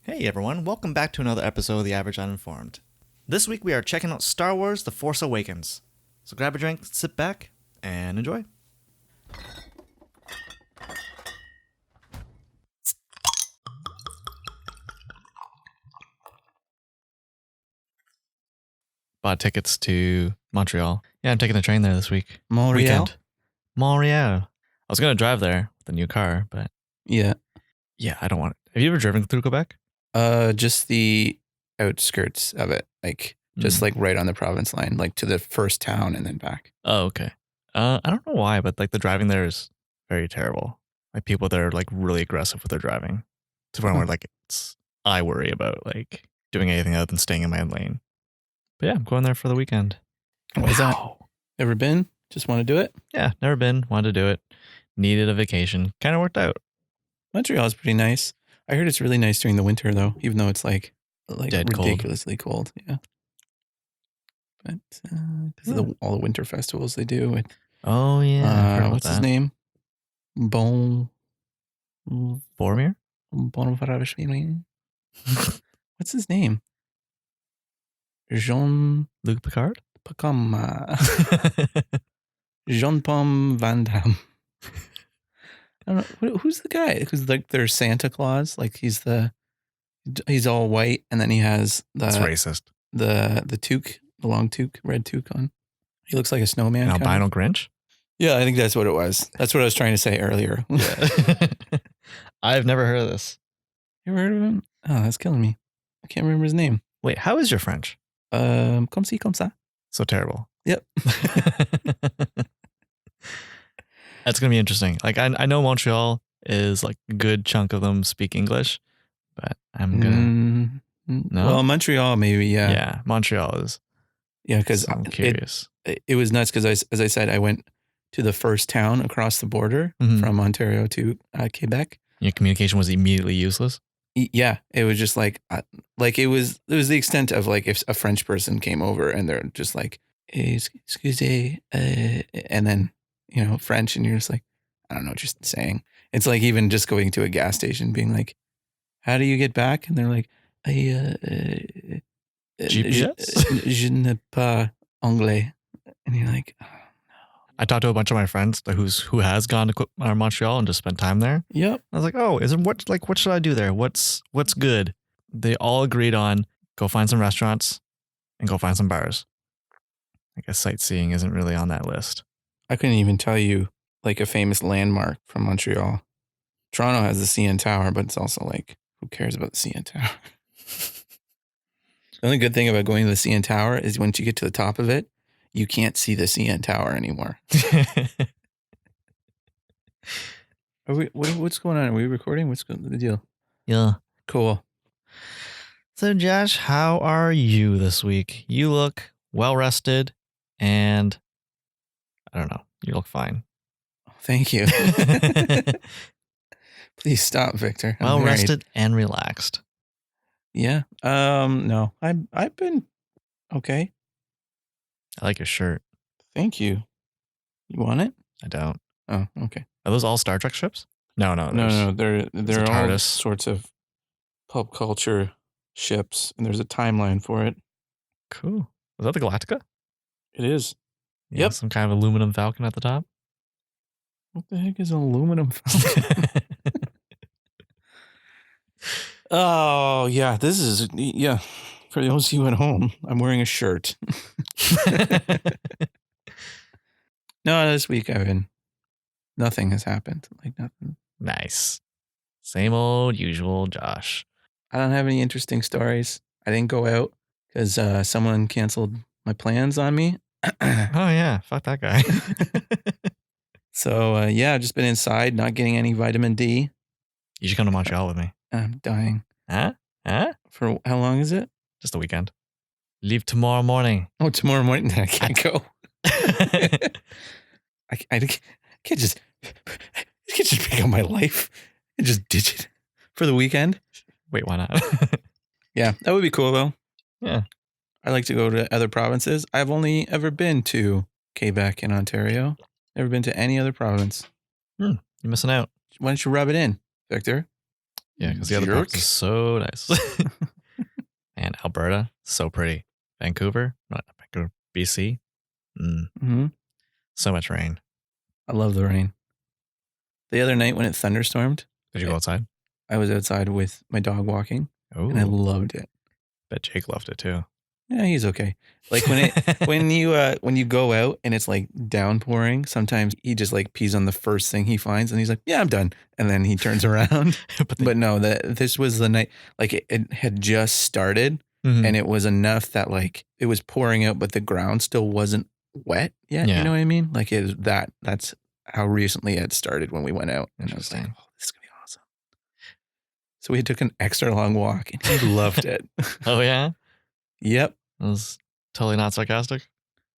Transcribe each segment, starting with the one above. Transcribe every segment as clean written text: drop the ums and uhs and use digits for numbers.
Hey everyone, welcome back to another episode of The Average Uninformed. This week we are checking out Star Wars The Force Awakens. So grab a drink, sit back, and enjoy. Bought tickets to Montreal. Yeah, I'm taking the train there this week. Montreal? Montreal. I was going to drive there with a new car, but Yeah. I don't want it. Have you ever driven through Quebec? Just the outskirts of it, like just like right on the province line, like to the first town and then back. Oh, okay. I don't know why, but like the driving there is very terrible. Like people there are like really aggressive with their driving. To the point where like I worry about like doing anything other than staying in my own lane. But yeah, I'm going there for the weekend. What is that? Ever been? Just want to do it? Yeah, never been. Wanted to do it. Needed a vacation. Kind of worked out. Montreal is pretty nice. I heard it's really nice during the winter though, even though it's like Dead ridiculously cold. Yeah. But because of all the winter festivals they do. Oh yeah. What's his name? Boromir? What's his name? Jean-Luc Picard? Jean-Paul Van Damme. I don't know. Who's the guy? Who's like their Santa Claus? Like he's all white and then he has That's racist. The toque, the long toque, red toque on. He looks like a snowman. An albino Grinch? Yeah, I think that's what it was. That's what I was trying to say earlier. Yeah. I've never heard of this. You ever heard of him? Oh, that's killing me. I can't remember his name. Wait, how is your French? Comme ci, comme ça. So terrible. Yep. That's going to be interesting. Like, I know Montreal is like a good chunk of them speak English, but I'm going to... No? Well, Montreal, maybe, yeah. Yeah, Montreal is... Yeah, because I'm curious. It was nuts because, as I said, I went to the first town across the border from Ontario to Quebec. Your communication was immediately useless? Yeah, it was just like it was the extent of like if a French person came over and they're just like, excusez, and then, you know, French, and you're just like, I don't know what you're saying. It's like even just going to a gas station being like, how do you get back? And they're like, GPS? Je ne pas anglais. And you're like, oh, no. I talked to a bunch of my friends who has gone to Montreal and just spent time there. Yep. I was like, oh, what should I do there? What's good? They all agreed on go find some restaurants and go find some bars. I guess sightseeing isn't really on that list. I couldn't even tell you like a famous landmark from Montreal. Toronto has the CN Tower, but it's also like, who cares about the CN Tower? The only good thing about going to the CN Tower is once you get to the top of it, you can't see the CN Tower anymore. What's going on? Are we recording? What's the deal? Yeah. Cool. So, Josh, how are you this week? You look well rested, and I don't know. You look fine. Thank you. Please stop, Victor. Well rested and relaxed. Yeah. No, I've been okay. I like your shirt. Thank you. You want it? I don't. Oh, okay. Are those all Star Trek ships? No. They're all TARDIS. Sorts of pop culture ships, and there's a timeline for it. Cool. Was that the Galactica? It is. Yeah, yep. Some kind of aluminum falcon at the top. What the heck is an aluminum falcon? Oh, yeah. This is, yeah. For those of you at home, I'm wearing a shirt. No, this week nothing has happened. Like nothing. Nice. Same old usual, Josh. I don't have any interesting stories. I didn't go out because someone canceled my plans on me. Oh, yeah. Fuck that guy. So, I've just been inside, not getting any vitamin D. You should come to Montreal with me. I'm dying. Huh? For how long is it? Just a weekend. Leave tomorrow morning. Oh, tomorrow morning? I can't go. I can't just pick up my life and just ditch it for the weekend. Wait, why not? Yeah, that would be cool though. Yeah. I like to go to other provinces. I've only ever been to Quebec in Ontario. Never been to any other province. You're missing out. Why don't you rub it in, Victor? Yeah, because the other province Jerk. is so nice. And Alberta, so pretty. Vancouver, not Vancouver, BC. Mm-hmm. So much rain. I love the rain. The other night when it thunderstormed, Did you go outside? I was outside with my dog walking, and I Oh, loved it. bet Jake loved it too. Yeah, he's okay. Like when you go out and it's like downpouring, sometimes he just like pees on the first thing he finds, and he's like, "Yeah, I'm done," and then he turns around. But no, this was the night. Like it had just started, and it was enough that like it was pouring out, but the ground still wasn't wet yet. Yeah. You know what I mean? Like it is that. That's how recently it started when we went out, and I was like, Interesting. "Oh, this is gonna be awesome." So we took an extra long walk, and he loved it. Oh yeah, Yep. that was totally not sarcastic.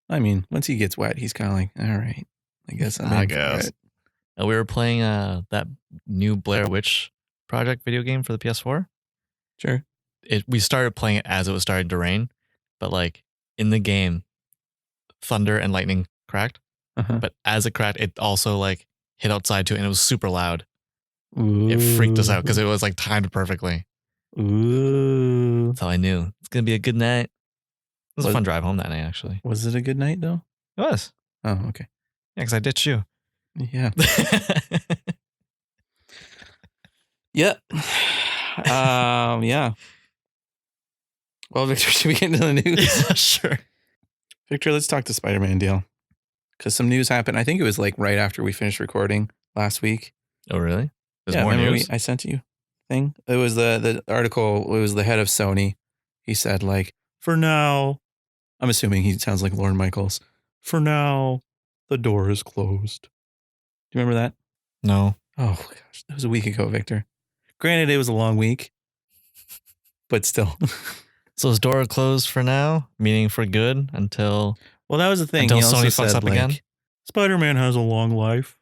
I mean, once he gets wet, he's kind of like, all right, I guess I'm I in for guess. it. We were playing that new Blair Witch Project video game for the PS4. Sure. We started playing it as it was starting to rain, but like in the game, thunder and lightning cracked. Uh-huh. But as it cracked, it also like hit outside too, and it was super loud. Ooh. It freaked us out because it was like timed perfectly. Ooh. That's how I knew it's gonna be a good night. It was a fun drive home that night, actually. Was it a good night though? It was. Oh, okay. Yeah, because I ditched you. Yeah. Yep. Yeah. Well, Victor, should we get into the news? Yeah, sure. Victor, let's talk the Spider-Man deal. Because some news happened. I think it was like right after we finished recording last week. Oh, really? There's Yeah, more remember news? I sent you thing? It was the article. It was the head of Sony. He said like, for now, I'm assuming he sounds like Lorne Michaels. For now, the door is closed. Do you remember that? No. Oh gosh, that was a week ago, Victor. Granted, it was a long week, but still. So is door closed for now, meaning for good until Well, that was the thing. Until He also Sony fucks said, up like, again? Spider-Man has a long life,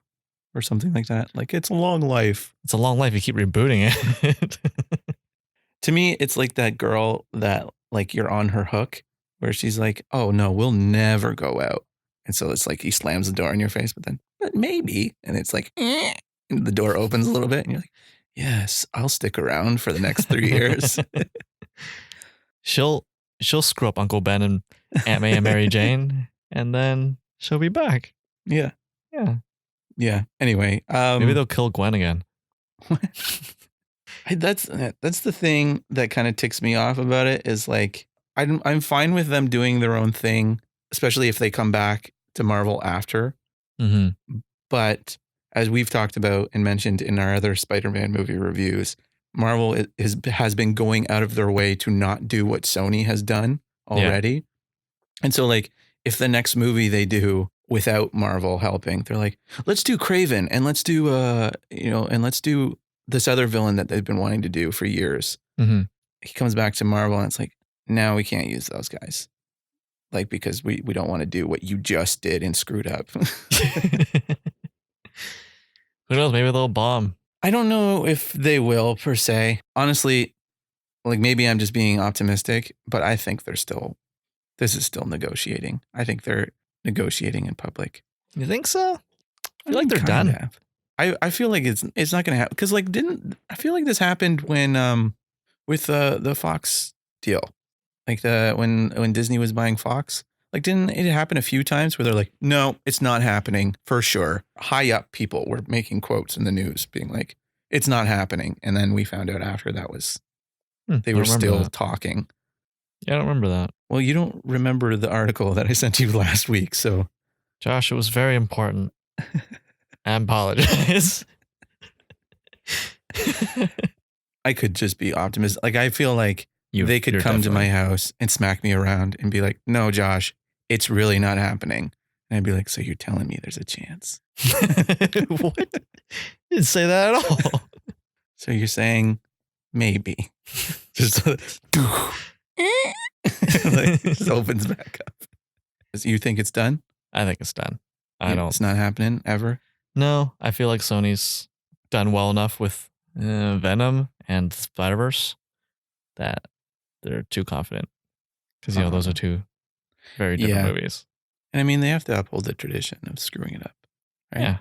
or something like that. Like it's a long life. it's a long life. You keep rebooting it. To me, it's like that girl that like you're on her hook, where she's like, "Oh no, we'll never go out," and so it's like he slams the door in your face, but then but maybe, and it's like, "Eh," and the door opens a little bit, and you're like, "Yes, I'll stick around for the next 3 years." she'll screw up Uncle Ben and Aunt May and Mary Jane, and then she'll be back. Yeah, Yeah. yeah. Anyway, Maybe they'll kill Gwen again. that's the thing that kind of ticks me off about it is like I'm fine with them doing their own thing, especially if they come back to Marvel after. Mm-hmm. But as we've talked about and mentioned in our other Spider-Man movie reviews, Marvel has been going out of their way to not do what Sony has done already. Yeah. And so like if the next movie they do without Marvel helping, they're like, let's do Kraven and let's do and let's do this other villain that they've been wanting to do for years. Mm-hmm. He comes back to Marvel and it's like, now we can't use those guys. Like, because we don't want to do what you just did and screwed up. Who knows? Maybe they'll bomb. I don't know if they will per se. Honestly, like maybe I'm just being optimistic, but I think this is still negotiating. I think they're negotiating in public. You think so? I feel like they're done. I feel like it's not going to happen because like I feel like this happened when with the Fox deal, like when Disney was buying Fox. Like, didn't it happen a few times where they're like, no, it's not happening for sure. High up people were making quotes in the news being like, it's not happening. And then we found out after that was, they were still talking. Yeah, I don't remember that. Well, you don't remember the article that I sent you last week. So, Josh, it was very important. I apologize. I could just be optimistic. Like, I feel like they could come to my house and smack me around and be like, no, Josh, it's really not happening. And I'd be like, so you're telling me there's a chance? What? You didn't say that at all. So you're saying maybe. Just like, just opens back up. You think it's done? I think it's done. It's not happening ever? No, I feel like Sony's done well enough with Venom and Spider-Verse that they're too confident. Because, those are two very different movies. And I mean, they have to uphold the tradition of screwing it up. Right?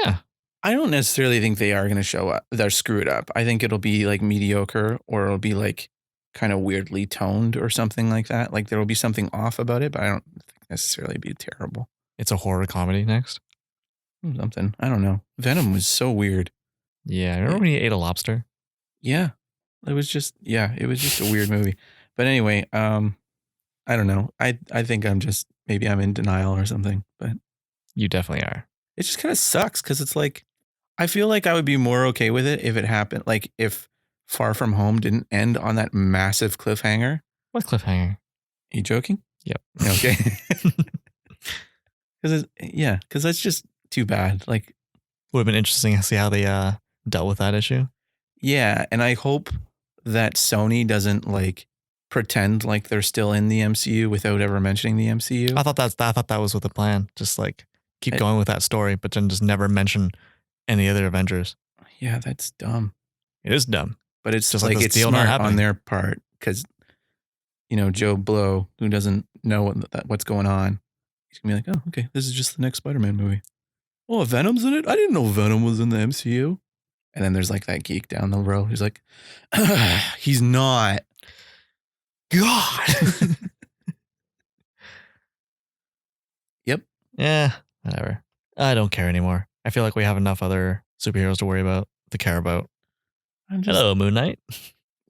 Yeah. I don't necessarily think they are going to show up. They'll screw it up. I think it'll be like mediocre, or it'll be like kind of weirdly toned or something like that. Like there will be something off about it, but I don't think necessarily be terrible. It's a horror comedy next. Something. I don't know. Venom was so weird. Yeah, remember when he ate a lobster? Yeah. It was just a weird movie. But anyway, I don't know. I think maybe I'm in denial or something, but You definitely are. it just kind of sucks because it's like, I feel like I would be more okay with it if it happened. Like if Far From Home didn't end on that massive cliffhanger. What cliffhanger? Are you joking? Yep. Okay. Because that's just too bad. Like, would have been interesting to see how they dealt with that issue. Yeah, and I hope that Sony doesn't like pretend like they're still in the MCU without ever mentioning the MCU. I thought that was with the plan. Just like keep going with that story, but then just never mention any other Avengers. Yeah, that's dumb. It is dumb. But it's just like it's smart on their part because, Joe Blow, who doesn't know what's going on, he's going to be like, oh, okay, this is just the next Spider-Man movie. Oh, Venom's in it? I didn't know Venom was in the MCU. And then there's like that geek down the row who's like, he's not. God. Yep. Yeah, whatever. I don't care anymore. I feel like we have enough other superheroes to worry about, to care about. Hello, Moon Knight.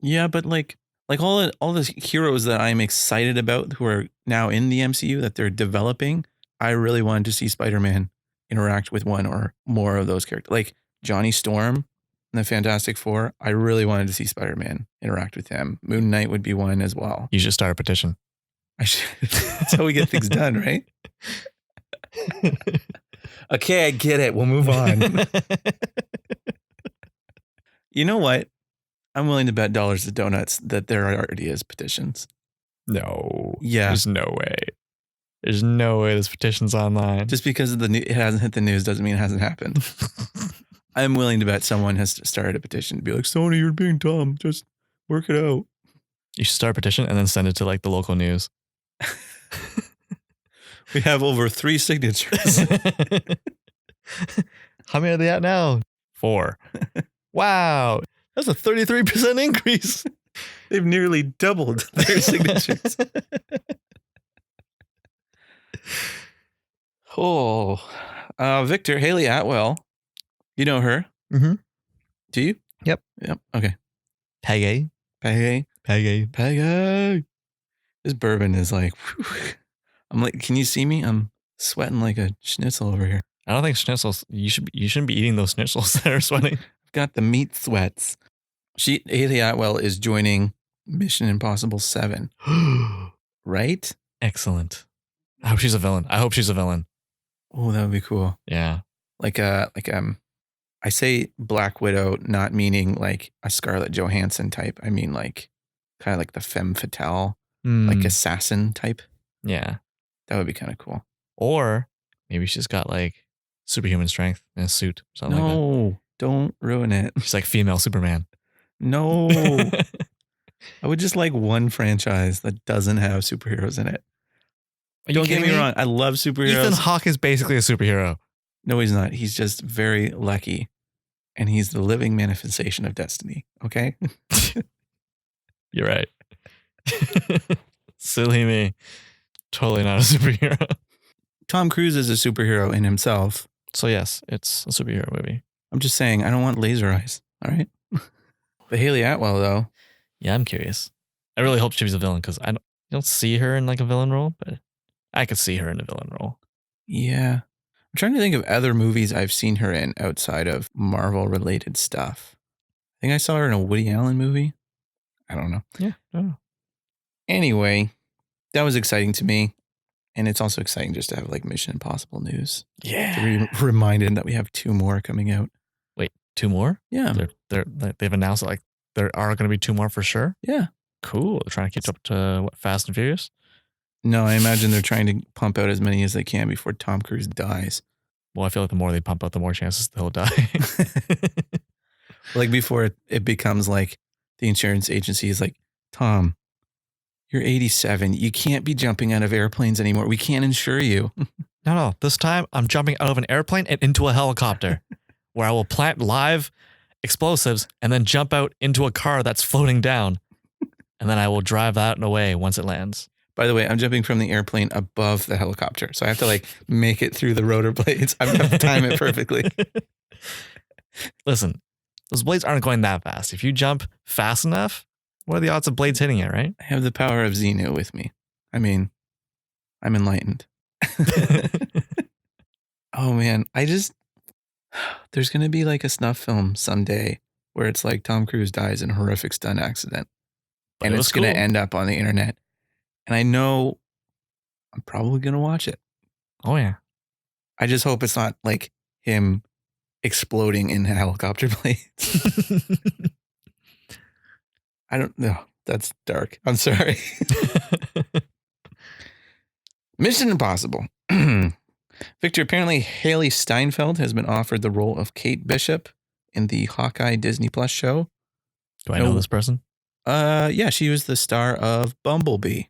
Yeah, but like all the heroes that I'm excited about who are now in the MCU that they're developing, I really wanted to see Spider-Man interact with one or more of those characters. Like Johnny Storm and the Fantastic Four, I really wanted to see Spider-Man interact with him. Moon Knight would be one as well. You should start a petition. I should. That's how we get things done, right? Okay, I get it. We'll move on. You know what? I'm willing to bet dollars to donuts that there already is petitions. No. Yeah. There's no way. There's no way this petition's online. Just because it hasn't hit the news doesn't mean it hasn't happened. I'm willing to bet someone has started a petition to be like, Sony, you're being dumb. Just work it out. You should start a petition and then send it to like the local news. We have over 3 signatures. How many are they at now? 4. Wow. That's a 33% increase. They've nearly doubled their signatures. Victor, Hayley Atwell. You know her? Mm-hmm. Do you? Yep. Okay. Peggy. This bourbon is like, whew. I'm like, can you see me? I'm sweating like a schnitzel over here. I don't think schnitzels, you shouldn't be eating those schnitzels that are sweating. I've got the meat sweats. Hayley Atwell is joining Mission Impossible 7. Right? Excellent. I hope she's a villain. Oh, that would be cool. Yeah. I say Black Widow, not meaning like a Scarlett Johansson type. I mean like kind of like the femme fatale, like assassin type. Yeah. That would be kind of cool. Or maybe she's got like superhuman strength in a suit. Something like that. No, don't ruin it. She's like female Superman. No. I would just like one franchise that doesn't have superheroes in it. Don't get me wrong. I love superheroes. Ethan Hawke is basically a superhero. No, he's not. He's just very lucky. And he's the living manifestation of destiny. Okay? You're right. Silly me. Totally not a superhero. Tom Cruise is a superhero in himself. So yes, it's a superhero movie. I'm just saying, I don't want laser eyes. All right? But Hayley Atwell, though. Yeah, I'm curious. I really hope she's a villain because I don't see her in like a villain role, but I could see her in a villain role. Yeah. I'm trying to think of other movies I've seen her in outside of Marvel-related stuff. I think I saw her in a Woody Allen movie. I don't know. Yeah. I don't know. Anyway, that was exciting to me. And it's also exciting just to have like Mission Impossible news. Yeah. To be reminded that we have 2 more coming out. Wait, 2 more? Yeah. They've announced that like there are going to be 2 more for sure. Yeah. Cool. They're trying to catch up to Fast and Furious. No, I imagine they're trying to pump out as many as they can before Tom Cruise dies. Well, I feel like the more they pump out, the more chances he'll die. Like before it becomes like the insurance agency is like, Tom, you're 87. You can't be jumping out of airplanes anymore. We can't insure you. No. This time I'm jumping out of an airplane and into a helicopter. where I will plant live explosives and then jump out into a car that's floating down. And then I will drive out and away once it lands. By the way, I'm jumping from the airplane above the helicopter. So I have to like make it through the rotor blades. I have to time it perfectly. Listen, those blades aren't going that fast. If you jump fast enough, what are the odds of blades hitting it, right? I have the power of Xenu with me. I mean, I'm enlightened. Oh man, there's going to be like a snuff film someday where it's like Tom Cruise dies in a horrific stunt accident. But and it it's was going to cool. end up on the internet. And I know I'm probably going to watch it. Oh, yeah. I just hope it's not like him exploding in helicopter blades. I don't know. That's dark. I'm sorry. Mission Impossible. Victor, apparently Haley Steinfeld has been offered the role of Kate Bishop in the Hawkeye Disney Plus show. Do I know this person? Yeah, she was the star of Bumblebee.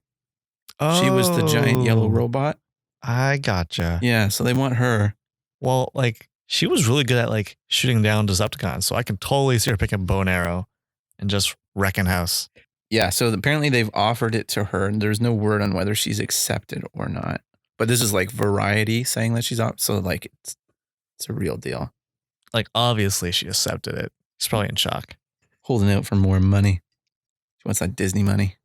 Oh, she was the giant yellow robot. I gotcha. Yeah, so they want her. Well, like, she was really good at, like, shooting down Decepticons, so I can totally see her picking up a bow and arrow and just wrecking house. Yeah, so apparently they've offered it to her, and there's no word on whether she's accepted or not. But this is like Variety saying that she's out, so like it's a real deal. Like, obviously she accepted it. She's probably in shock. Holding out for more money. She wants that Disney money.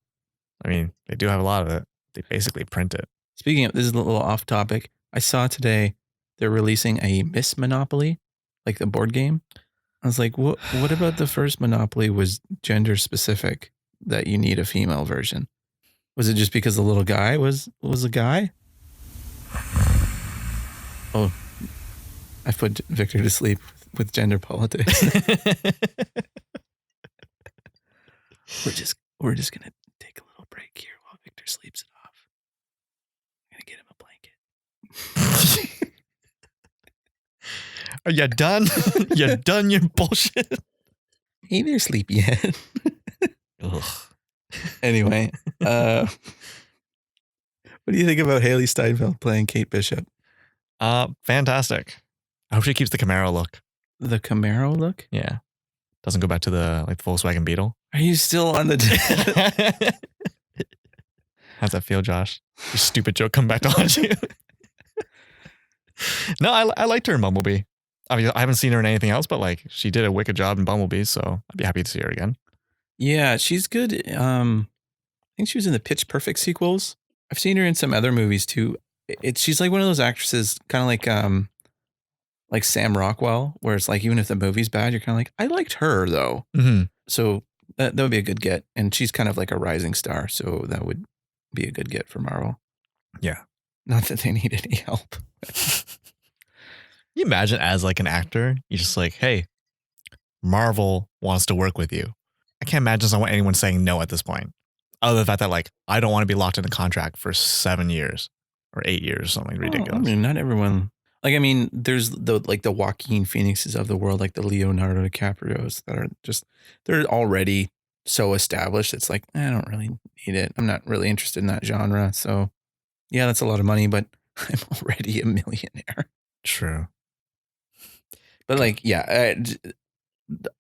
I mean, they do have a lot of it. They basically print it. Speaking of, this is a little off topic. I saw today they're releasing a Miss Monopoly, like the board game. I was like, what about the first Monopoly was gender specific, that you need a female version? Was it just because the little guy was a guy? Oh, I put Victor to sleep with gender politics. We're just gonna take a little break here while Victor sleeps it off. I'm gonna get him a blanket. Are you done? You done your bullshit? Hey there, sleepyhead. Ugh. Anyway, what do you think about Haley Steinfeld playing Kate Bishop? Fantastic. I hope she keeps the Camaro look. The Camaro look? Yeah. Doesn't go back to the Volkswagen Beetle. Are you still on the... How's that feel, Josh? Your stupid joke come back to haunt you. No, I liked her in Bumblebee. I mean, I haven't seen her in anything else, but like she did a wicked job in Bumblebee, so I'd be happy to see her again. Yeah, she's good. I think she was in the Pitch Perfect sequels. I've seen her in some other movies too. She's like one of those actresses, kind of like Sam Rockwell, where it's like even if the movie's bad, you're kind of like, I liked her though. Mm-hmm. So that would be a good get. And she's kind of like a rising star, so that would be a good get for Marvel. Yeah. Not that they need any help. You imagine as like an actor, you're just like, hey, Marvel wants to work with you. I can't imagine anyone saying no at this point. Other than the fact that like, I don't want to be locked in a contract for 7 years or 8 years, something ridiculous. I mean, not everyone. Like, I mean, there's the Joaquin Phoenixes of the world, like the Leonardo DiCaprios that are just, they're already so established. It's like, I don't really need it. I'm not really interested in that genre. So yeah, that's a lot of money, but I'm already a millionaire. True. But like, yeah,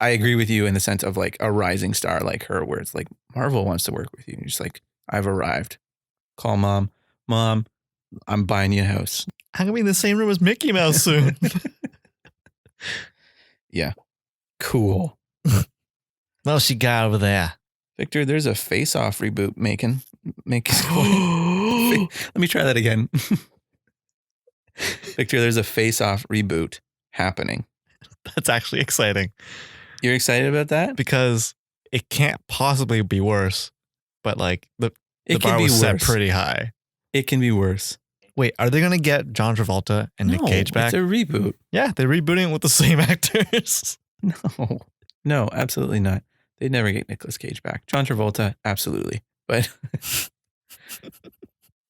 I agree with you in the sense of like a rising star like her, where it's like Marvel wants to work with you. You're just like, I've arrived. Call mom. Mom, I'm buying you a house. I'm going to be in the same room as Mickey Mouse soon. Yeah. Cool. Well, she got over there. Victor, there's a Face Off reboot making. Let me try that again. Victor, there's a Face Off reboot happening. That's actually exciting. You're excited about that? Because it can't possibly be worse. But like the bar was set pretty high. It can be worse. Wait, are they going to get John Travolta and Nick Cage back? It's a reboot. Yeah, they're rebooting it with the same actors. No, absolutely not. They'd never get Nicolas Cage back. John Travolta, absolutely.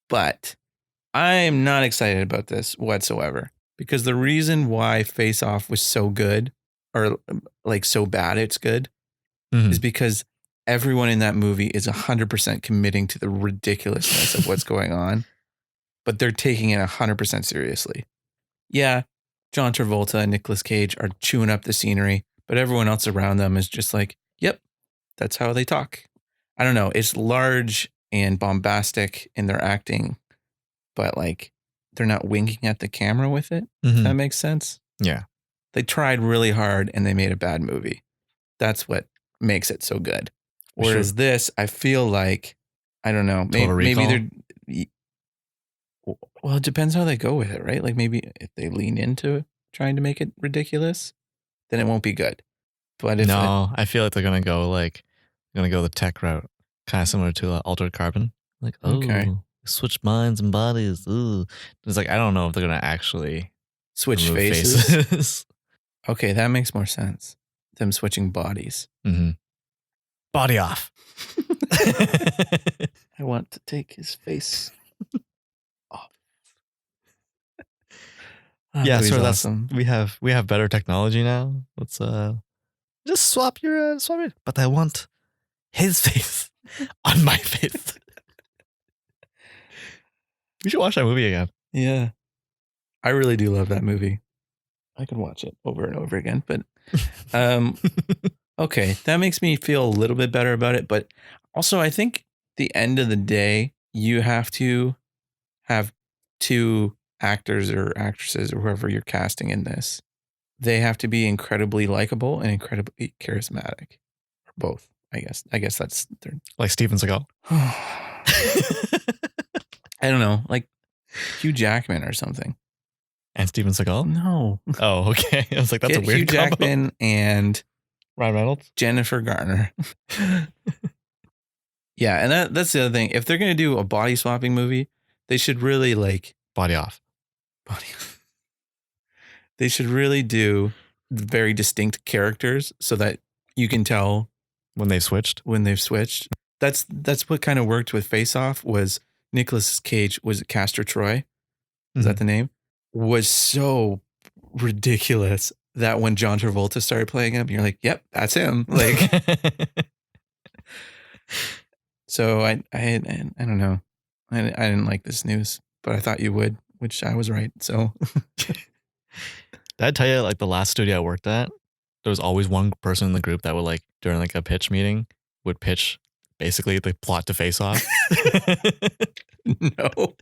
But I'm not excited about this whatsoever. Because the reason why Face Off was so good, or like so bad it's good, is because everyone in that movie is 100% committing to the ridiculousness of what's going on. But they're taking it 100% seriously. Yeah, John Travolta and Nicolas Cage are chewing up the scenery, but everyone else around them is just like, yep, that's how they talk. I don't know. It's large and bombastic in their acting, but like they're not winking at the camera with it. If that makes sense. Yeah. They tried really hard and they made a bad movie. That's what makes it so good. Whereas this, I feel like, I don't know, maybe they're, well, it depends how they go with it, right? Like maybe if they lean into trying to make it ridiculous, then it won't be good. But if I feel like they're gonna go the tech route, kind of similar to Altered Carbon. Like, Okay. switch minds and bodies. Ooh. It's like I don't know if they're gonna actually switch remove faces. Okay, that makes more sense. Them switching bodies. Body off. I want to take his face off. Yeah, so that's awesome. we have better technology now. Let's just swap your but I want his face on my face. We should watch that movie again. Yeah. I really do love that movie. I could watch it over and over again, but okay, that makes me feel a little bit better about it. But also, I think the end of the day, you have to have two actors or actresses or whoever you're casting in this. They have to be incredibly likable and incredibly charismatic, or both. I guess that's their like Steven Seagal. I don't know, like Hugh Jackman or something. And Steven Seagal? No. Oh, okay. I was like, that's a weird Hugh Jackman and Ryan Reynolds, Jennifer Garner. Yeah, and that's the other thing. If they're gonna do a body swapping movie, they should really like body off. They should really do very distinct characters so that you can tell when they've switched. That's what kind of worked with Face Off. Was Nicolas Cage, was it Castor Troy? Is that the name? Was so ridiculous that when John Travolta started playing him, you're like, yep, that's him. Like, so I don't know. I didn't like this news, but I thought you would, which I was right. So did I tell you, like the last studio I worked at, there was always one person in the group that would like during like a pitch meeting would pitch basically the plot to Face Off. No.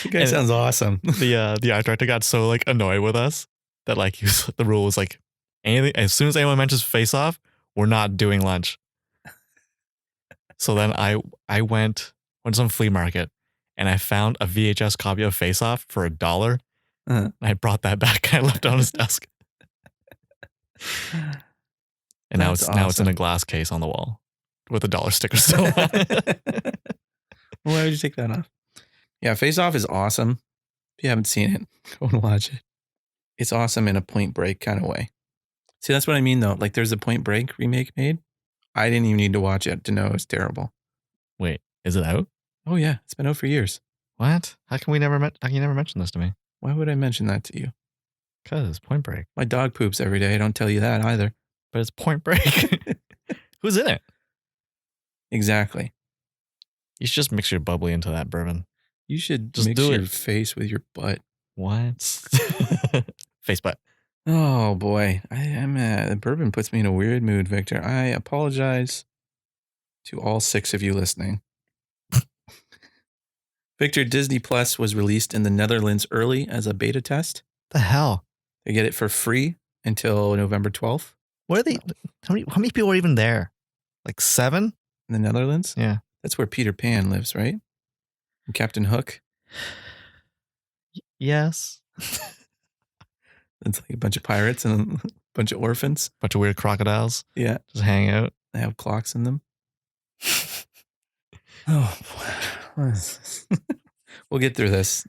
You guys sounds awesome. The art director got so like annoyed with us that like the rule was like anything as soon as anyone mentions Face Off, we're not doing lunch. So then I went to some flea market and I found a VHS copy of Face Off for $1. I brought that back. I left it on his desk. And now it's in a glass case on the wall with a $1 sticker still on it. Why would you take that off? Yeah, Face Off is awesome. If you haven't seen it, go and watch it. It's awesome in a Point Break kind of way. See, that's what I mean though. Like there's a Point Break remake made. I didn't even need to watch it to know it's terrible. Wait, is it out? Oh yeah, it's been out for years. What? How can you never mention this to me? Why would I mention that to you? Because Point Break. My dog poops every day. I don't tell you that either. But it's Point Break. Who's in it? Exactly. You should just mix your bubbly into that bourbon. You should just mix your face with your butt. What? Face butt. Oh boy, the bourbon puts me in a weird mood, Victor. I apologize to all 6 of you listening. Victor, Disney Plus was released in the Netherlands early as a beta test. The hell? They get it for free until November 12th. What are they? How many people are even there? Like 7? In the Netherlands? Yeah. That's where Peter Pan lives, right? And Captain Hook? Yes. It's like a bunch of pirates and a bunch of orphans. Bunch of weird crocodiles. Yeah. Just hang out. They have clocks in them. Oh, boy. We'll get through this.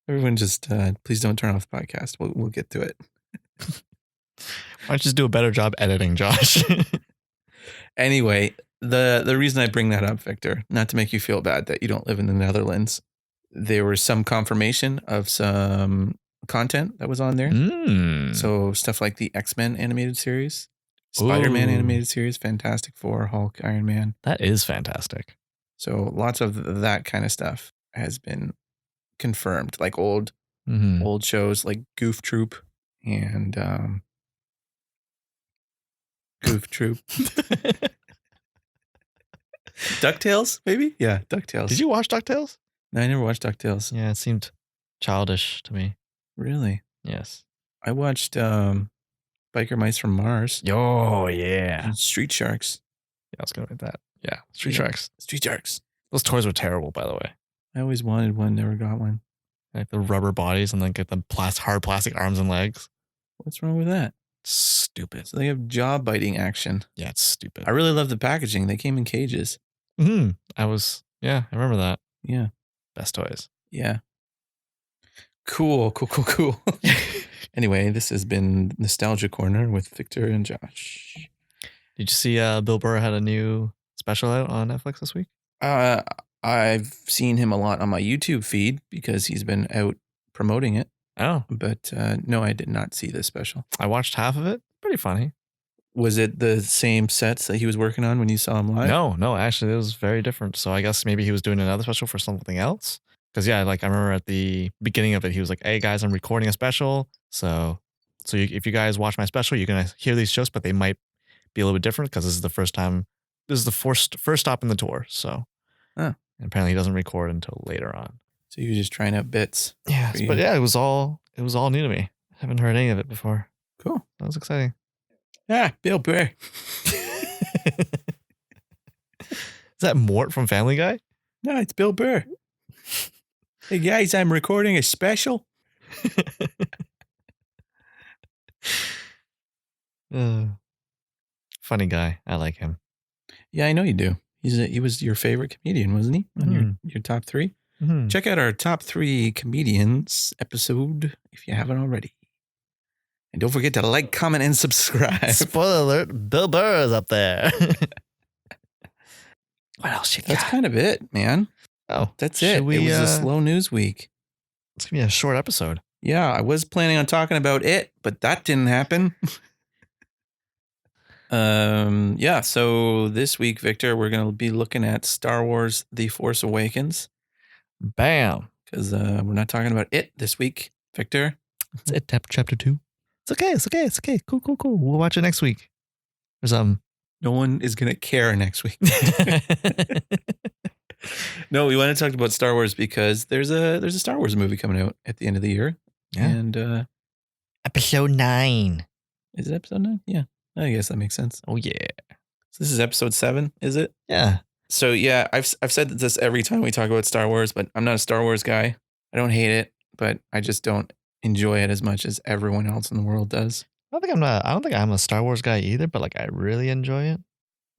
Everyone just, please don't turn off the podcast. We'll get to it. Why don't you just do a better job editing, Josh? Anyway, the reason I bring that up, Victor, not to make you feel bad that you don't live in the Netherlands, there was some confirmation of some content that was on there. So stuff like the X-Men animated series, Spider-Man animated series, Fantastic Four, Hulk, Iron Man. That is fantastic. So lots of that kind of stuff has been confirmed, like old Mhm. old shows like Goof Troop and Goof Troop. DuckTales, maybe? Yeah, DuckTales. Did you watch DuckTales? No, I never watched DuckTales. Yeah, it seemed childish to me. Really? Yes. I watched Biker Mice from Mars Oh, yeah. and Street Sharks. Yeah, I was going to write that. Yeah. Street Yeah. Sharks. Street Sharks. Those toys were terrible, by the way. I always wanted one, never got one. Like the rubber bodies and then get the hard plastic arms and legs. What's wrong with that? Stupid. So they have jaw biting action. Yeah, it's stupid. I really love the packaging. They came in cages. I remember that. Yeah. Best toys. Yeah. Cool. Anyway, this has been Nostalgia Corner with Victor and Josh. Did you see Bill Burr had a new special out on Netflix this week? I've seen him a lot on my YouTube feed because he's been out promoting it. Oh. But no, I did not see this special. I watched half of it. Pretty funny. Was it the same sets that he was working on when you saw him live? No, actually it was very different. So I guess maybe he was doing another special for something else. Because yeah, like I remember at the beginning of it, he was like, "Hey guys, I'm recording a special. So if you guys watch my special, you're gonna hear these jokes, but they might be a little bit different because this is the first time. This is the first stop in the tour. So and apparently he doesn't record until later on. So you're just trying out bits. Yeah, but yeah, it was all new to me. I haven't heard any of it before. Cool. That was exciting. Ah, Bill Burr. Is that Mort from Family Guy? No, it's Bill Burr. Hey guys, I'm recording a special. Funny guy. I like him. Yeah, I know you do. He was your favorite comedian, wasn't he? On your top 3? Check out our top 3 comedians episode if you haven't already. And don't forget to like, comment, and subscribe. Spoiler alert, Bill Burr is up there. What else you got? That's kind of it, man. Oh, that's it. It was a slow news week. It's going to be a short episode. Yeah, I was planning on talking about it, but that didn't happen. Yeah, so this week, Victor, we're going to be looking at Star Wars The Force Awakens. Bam. Because we're not talking about it this week, Victor. It's it, chapter 2. It's okay. Cool. We'll watch it next week. Or no one is going to care next week. No, we want to talk about Star Wars because there's a Star Wars movie coming out at the end of the year. Yeah. And episode 9. Is it episode 9? Yeah. I guess that makes sense. Oh yeah. So this is episode 7, is it? Yeah. So yeah, I've said this every time we talk about Star Wars, but I'm not a Star Wars guy. I don't hate it, but I just don't enjoy it as much as everyone else in the world does. I don't think I'm a Star Wars guy either, but like I really enjoy it.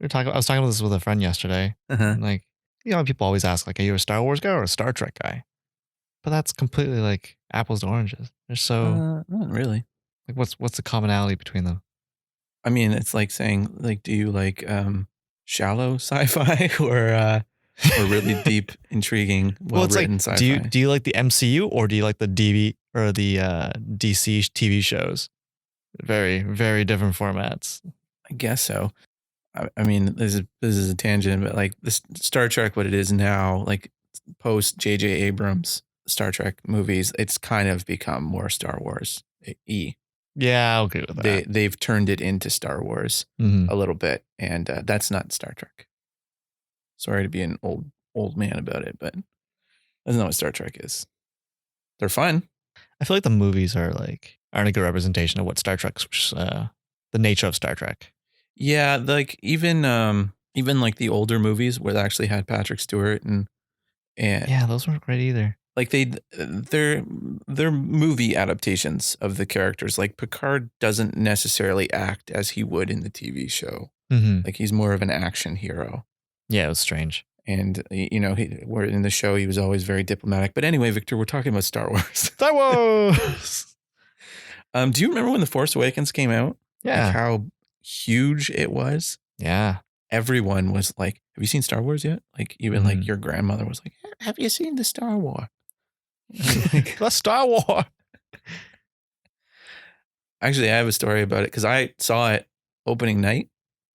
I was talking about this with a friend yesterday. And like, you know, people always ask like, are you a Star Wars guy or a Star Trek guy? But that's completely like apples to oranges. They're so not really. Like what's the commonality between them? I mean, it's like saying like, do you like shallow sci-fi or really deep, intriguing, well-written sci-fi? Do you like the MCU or do you like the DB or the DC TV shows? Very, very different formats. I guess so. I mean, this is a tangent, but like this Star Trek, what it is now, like post J.J. Abrams Star Trek movies, it's kind of become more Star Wars. Yeah, I'll agree with that. They've turned it into Star Wars a little bit, and that's not Star Trek. Sorry to be an old man about it, but that's not what Star Trek is. They're fun. I feel like the movies aren't a good representation of what Star Trek's the nature of Star Trek. Yeah, like even like the older movies where they actually had Patrick Stewart and yeah, those weren't great either. Like they're movie adaptations of the characters. Like Picard doesn't necessarily act as he would in the TV show. Like he's more of an action hero. Yeah, it was strange. And you know, where in the show he was always very diplomatic. But anyway, Victor, we're talking about Star Wars. Star Wars. Do you remember when The Force Awakens came out? Yeah. Like how huge it was? Yeah. Everyone was like, have you seen Star Wars yet? Like even like your grandmother was like, have you seen the Star Wars? Like, the Star Wars. Actually, I have a story about it because I saw it opening night.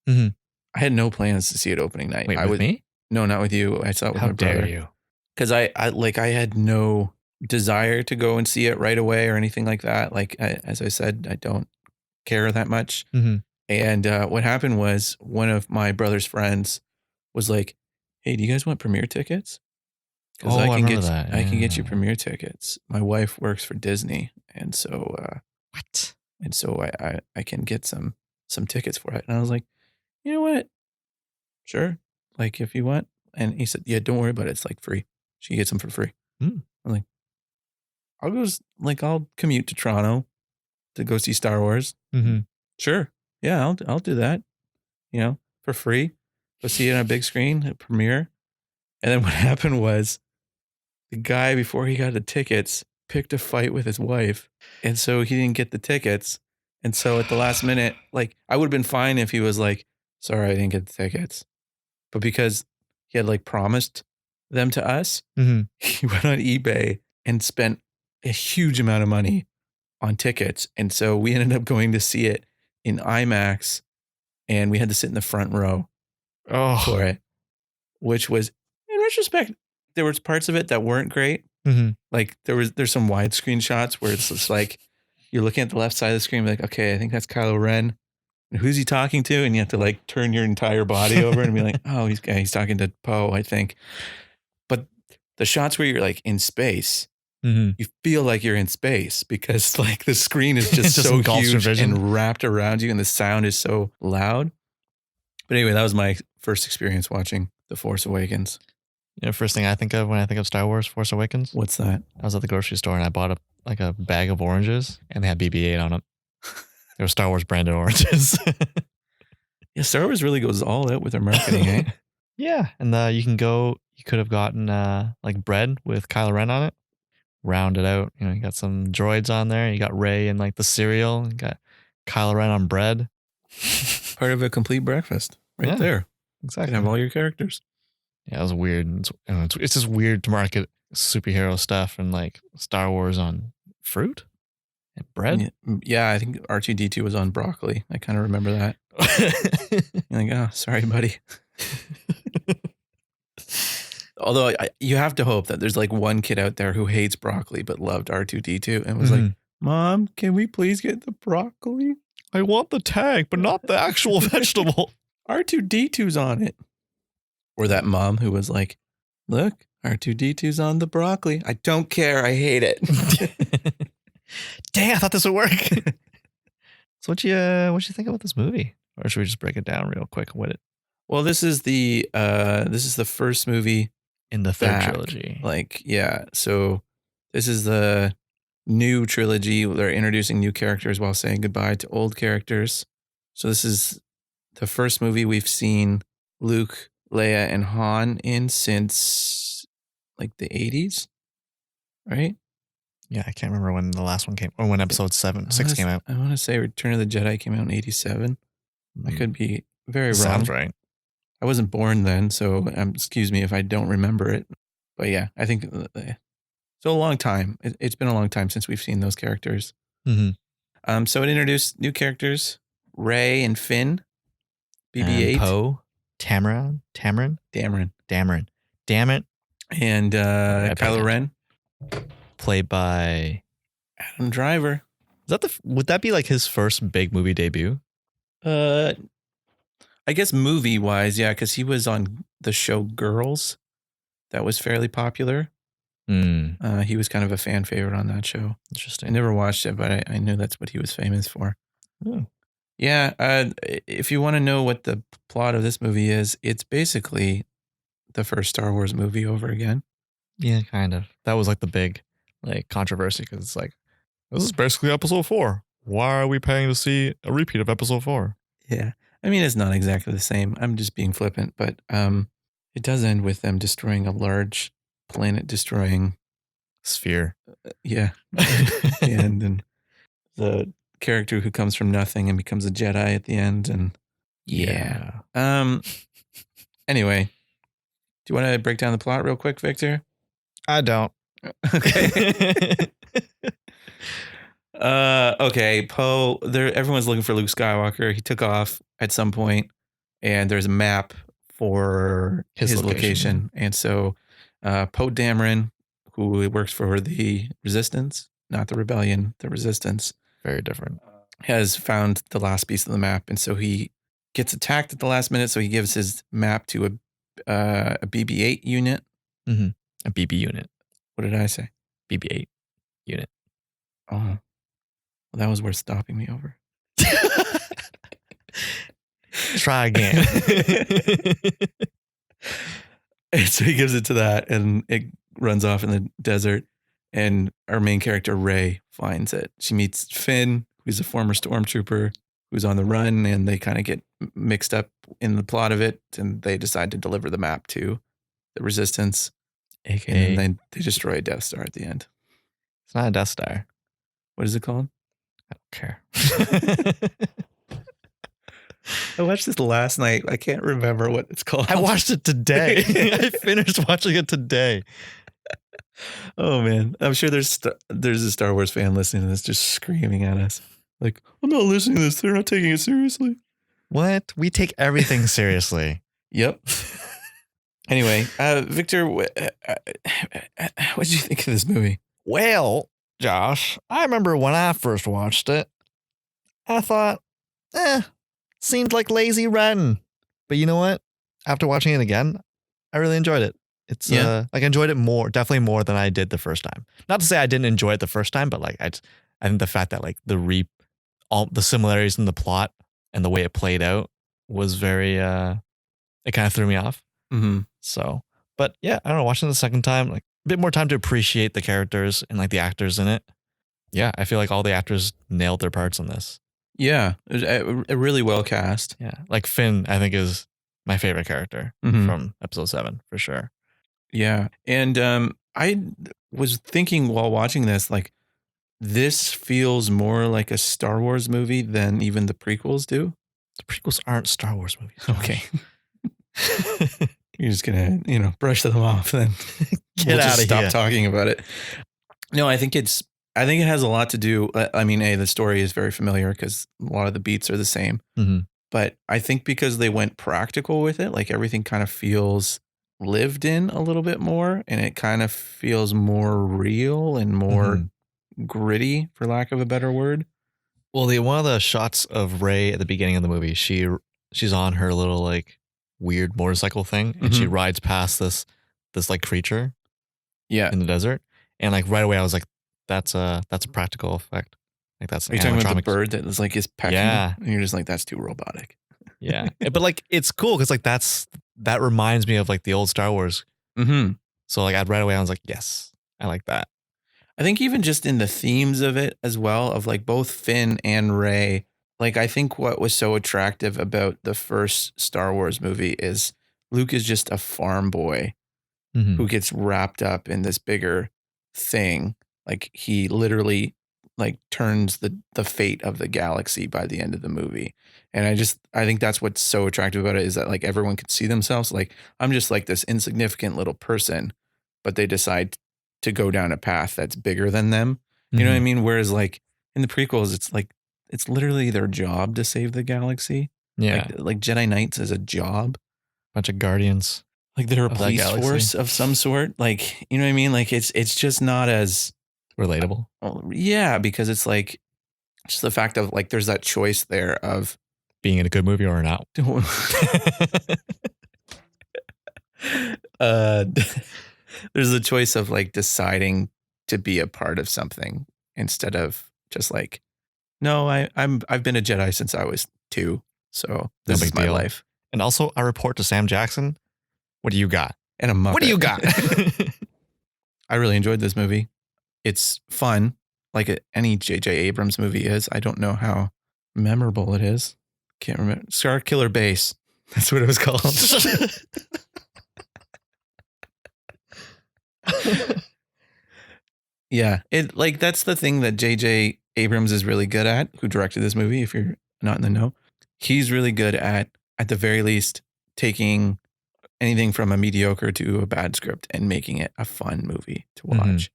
I had no plans to see it opening night. Wait, with me? No, not with you. I saw it with my brother. How dare you? Because I had no desire to go and see it right away or anything like that. Like, as I said, I don't care that much. Mm-hmm. And what happened was one of my brother's friends was like, "Hey, do you guys want premiere tickets? Because Oh, I remember that. I can get you Yeah. premiere tickets. My wife works for Disney, and so What? I can get some tickets for it." And I was like, "You know what? Sure. Like if you want." And he said, "Yeah, don't worry about it. It's like free. She gets them for free." Mm. I'm like, I'll commute to Toronto to go see Star Wars. Mm-hmm. Sure. Yeah, I'll do that. You know, for free. Go see it on a big screen, a premiere. And then what happened was the guy, before he got the tickets, picked a fight with his wife. And so he didn't get the tickets. And so at the last minute, like I would have been fine if he was like, "Sorry, I didn't get the tickets." But because he had like promised them to us, Mm-hmm. he went on eBay and spent a huge amount of money on tickets. And so we ended up going to see it in IMAX, and we had to sit in the front row Oh. for it, which was, in retrospect, there was parts of it that weren't great. Mm-hmm. Like there's some widescreen shots where it's just like you're looking at the left side of the screen, like, okay, I think that's Kylo Ren. And who's he talking to? And you have to like turn your entire body over and be like, oh, he's talking to Poe, I think. But the shots where you're like in space, Mm-hmm. you feel like you're in space because like the screen is just, Just so engulfs your huge vision. and wrapped around you, and the sound is so loud. But anyway, that was my first experience watching The Force Awakens. You know, first thing I think of when I think of Star Wars: Force Awakens. What's that? I was at the grocery store and I bought a bag of oranges, and they had BB-8 on it. They were Star Wars branded oranges. Yeah, Star Wars really goes all out with their marketing, eh? Yeah, and you could have gotten like bread with Kylo Ren on it, round it out. You know, you got some droids on there. You got Rey and like the cereal. You got Kylo Ren on bread. Part of a complete breakfast, right Yeah, there. You exactly. can have all your characters. Yeah, it was weird. It's just weird to market superhero stuff and like Star Wars on fruit and bread. Yeah, I think R2-D2 was on broccoli. I kind of remember that. You're like, oh, sorry, buddy. Although you have to hope that there's like one kid out there who hates broccoli but loved R2-D2 and was like, "Mom, can we please get the broccoli? I want the tag, but not the actual vegetable. R2-D2's on it." Or that mom who was like, "Look, R2-D2's on the broccoli. I don't care. I hate it." Dang, I thought this would work. So what'd you think about this movie? Or should we just break it down real quick with it? Well, this is the first movie In the third back. trilogy. Like, yeah. So this is the new trilogy. They're introducing new characters while saying goodbye to old characters. So this is the first movie we've seen Luke, Leia, and Han in since like the 80s, right? Yeah, I can't remember when the last one came, or when episode 6 came out. I want to say Return of the Jedi came out in 87. I could be very wrong. Sounds right. I wasn't born then, so excuse me if I don't remember it. But yeah, I think so. A long time. It's been a long time since we've seen those characters. Mm-hmm. So it introduced new characters: Rey and Finn, BB-8, and Poe, Dameron, and Kylo Ren, played by Adam Driver. Is that would that be like his first big movie debut? I guess movie wise, yeah, because he was on the show Girls. That was fairly popular. He was kind of a fan favorite on that show. Interesting. I never watched it, but I knew that's what he was famous for. Oh. Yeah. If you want to know what the plot of this movie is, it's basically the first Star Wars movie over again. Yeah, kind of. That was like the big like controversy because it's like, this is basically episode 4. Why are we paying to see a repeat of episode 4? Yeah. I mean, it's not exactly the same. I'm just being flippant, but it does end with them destroying a large planet-destroying sphere. Yeah. And then the character who comes from nothing and becomes a Jedi at the end. And yeah. Anyway, do you want to break down the plot real quick, Victor? I don't. Okay. Okay. Poe, everyone's looking for Luke Skywalker. He took off at some point, and there's a map for his location. And so Poe Dameron, who works for the Resistance, not the Rebellion, the Resistance, Very different. has found the last piece of the map, and so he gets attacked at the last minute. So he gives his map to a BB-8 unit. Mm-hmm. A BB unit. What did I say? BB-8 unit. Oh, well, that was worth stopping me over. Try again. And so he gives it to that, and it runs off in the desert. And our main character, Rey, finds it. She meets Finn, who's a former stormtrooper who's on the run, and they kind of get mixed up in the plot of it. And they decide to deliver the map to the Resistance. AKA. And then they destroy a Death Star at the end. It's not a Death Star. What is it called? I don't care. I watched this last night. I can't remember what it's called. I watched it today. I finished watching it today. Oh man, I'm sure there's a Star Wars fan listening to this just screaming at us. Like, I'm not listening to this. They're not taking it seriously. What? We take everything seriously. Yep. Anyway, Victor, what did you think of this movie? Well, Josh, I remember when I first watched it, I thought, seemed like lazy writing. But you know what? After watching it again, I really enjoyed it. It's like I enjoyed it definitely more than I did the first time. Not to say I didn't enjoy it the first time, but like I think the fact that like all the similarities in the plot and the way it played out was very it kind of threw me off. Mm-hmm. So, but yeah, I don't know. Watching it the second time, like a bit more time to appreciate the characters and like the actors in it. Yeah, I feel like all the actors nailed their parts in this. Yeah, it was a really well cast. Yeah, like Finn, I think is my favorite character from episode 7 for sure. Yeah, and I was thinking while watching this, like, this feels more like a Star Wars movie than even the prequels do. The prequels aren't Star Wars movies. Josh. Okay. You're just gonna, brush them off then. Get out of here. Stop talking about it. No, I think it has a lot to do. I mean, the story is very familiar because a lot of the beats are the same. Mm-hmm. But I think because they went practical with it, like everything kind of feels lived in a little bit more, and it kind of feels more real and more gritty, for lack of a better word. Well, one of the shots of Rey at the beginning of the movie, she's on her little like weird motorcycle thing, and she rides past this like creature, in the desert, and like right away I was like, that's a practical effect. Like that's. Are you talking about the bird that was like is pecking? Yeah, and you're just like, that's too robotic. Yeah, but like it's cool because like that reminds me of like the old Star Wars. Mm-hmm. So like right away I was like, yes, I like that. I think even just in the themes of it as well, of like both Finn and Rey, like I think what was so attractive about the first Star Wars movie is Luke is just a farm boy who gets wrapped up in this bigger thing. Like he literally like turns the fate of the galaxy by the end of the movie. And I think that's what's so attractive about it is that like everyone can see themselves. Like I'm just like this insignificant little person, but they decide to go down a path that's bigger than them. You know what I mean? Whereas like in the prequels, it's literally their job to save the galaxy. Yeah. Like Jedi Knights is a job. Bunch of guardians. Like they're a police force of some sort. Like, you know what I mean? Like it's just not as relatable. Yeah, because it's like just the fact of like there's that choice there of being in a good movie or not. There's a choice of like deciding to be a part of something instead of just like, no, I've been a Jedi since I was 2, so this is my life. And also, I report to Sam Jackson. What do you got? And a Muppet. What do you got? I really enjoyed this movie. It's fun, like any J.J. Abrams movie is. I don't know how memorable it is. Can't remember. Scar Killer Base. That's what it was called. Yeah, it like that's the thing that J.J. Abrams is really good at, who directed this movie, if you're not in the know. He's really good at the very least, taking anything from a mediocre to a bad script and making it a fun movie to watch.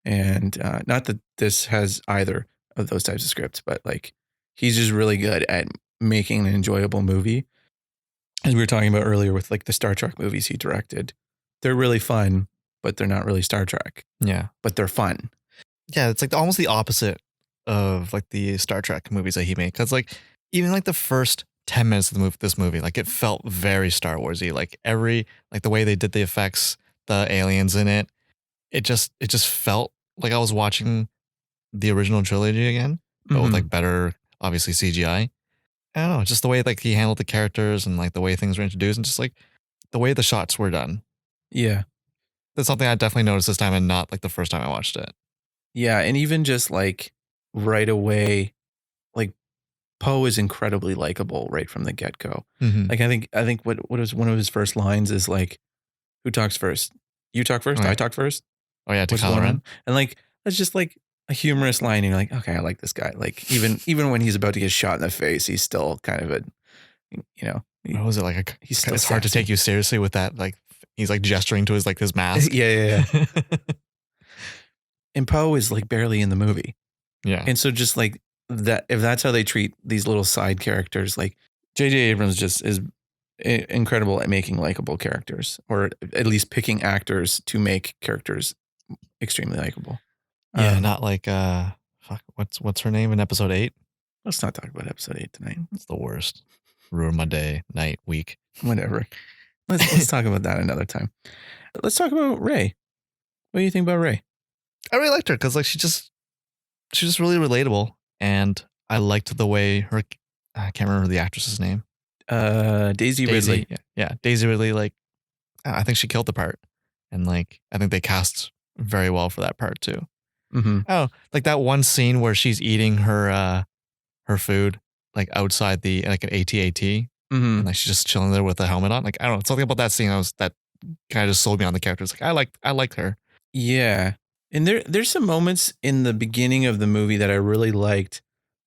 And not that this has either of those types of scripts, but like he's just really good at making an enjoyable movie. As we were talking about earlier with like the Star Trek movies he directed, they're really fun. but they're not really Star Trek. Yeah. But they're fun. Yeah, it's like almost the opposite of like the Star Trek movies that he made. Because like even like the first 10 minutes of this movie, like it felt very Star Warsy. Like the way they did the effects, the aliens in it, it just felt like I was watching the original trilogy again, but with like better, obviously CGI. I don't know, just the way like he handled the characters and like the way things were introduced and just like the way the shots were done. Yeah. That's something I definitely noticed this time and not like the first time I watched it. Yeah, and even just like right away, like Poe is incredibly likable right from the get-go. Like I think what was one of his first lines is like, "Who talks first? You talk first. Oh, yeah. I talk first." Oh yeah, to What's Kylo going Ren. on? And like that's just like a humorous line. And you're like, okay, I like this guy. Like even when he's about to get shot in the face, he's still kind of What was it like? He's still It's hard to sassy. take you seriously with that. Like he's like gesturing to his mask. Yeah. And Poe is like barely in the movie. Yeah. And so just like that, if that's how they treat these little side characters, like J.J. Abrams just is incredible at making likable characters, or at least picking actors to make characters extremely likable. Yeah, not like fuck, what's her name in episode 8? Let's not talk about episode 8 tonight. It's the worst. Ruin my day, night, week. Whatever. Let's talk about that another time. Let's talk about Rey. What do you think about Rey? I really liked her because like she's just really relatable, and I liked the way her. I can't remember the actress's name. Daisy Ridley. Yeah, Daisy Ridley. Like, I think she killed the part, and like I think they cast very well for that part too. Oh, like that one scene where she's eating her food like outside the like an AT-AT, and like she's just chilling there with the helmet on. Like I don't know, something about that scene that kind of just sold me on the characters. Like I liked her. Yeah. And there's some moments in the beginning of the movie that I really liked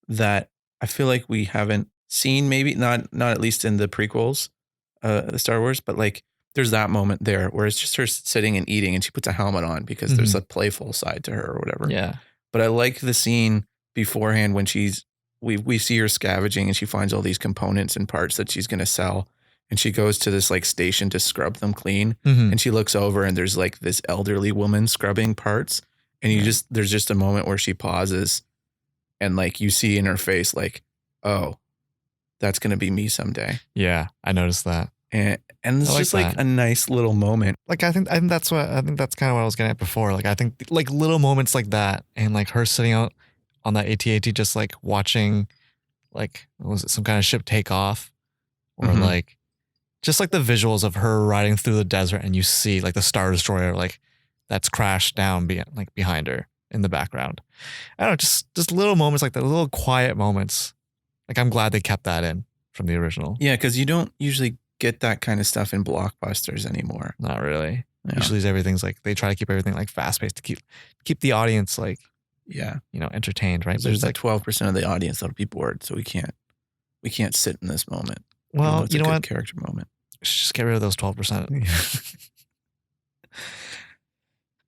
that I feel like we haven't seen, maybe not at least in the prequels, the Star Wars, but like there's that moment there where it's just her sitting and eating and she puts a helmet on because there's a playful side to her or whatever. Yeah. But I like the scene beforehand when we see her scavenging and she finds all these components and parts that she's going to sell. And she goes to this like station to scrub them clean. And she looks over and there's like this elderly woman scrubbing parts. And there's just a moment where she pauses and like you see in her face, like, oh, that's going to be me someday. Yeah. I noticed that. And it's just like a nice little moment. Like I think that's kind of what I was getting at before. Like I think like little moments like that, and like her sitting out on that AT-AT just like watching, like was it some kind of ship take off, or like just like the visuals of her riding through the desert, and you see like the Star Destroyer like that's crashed down behind her in the background. I don't know, just little moments like that, little quiet moments. Like I'm glad they kept that in from the original. Yeah, because you don't usually get that kind of stuff in blockbusters anymore. Not really. Yeah. Usually everything's like they try to keep everything like fast paced to keep the audience like entertained, right? There's like 12% of the audience that'll be bored, so we can't sit in this moment. Well, you know what? Character moment. Just get rid of those 12%.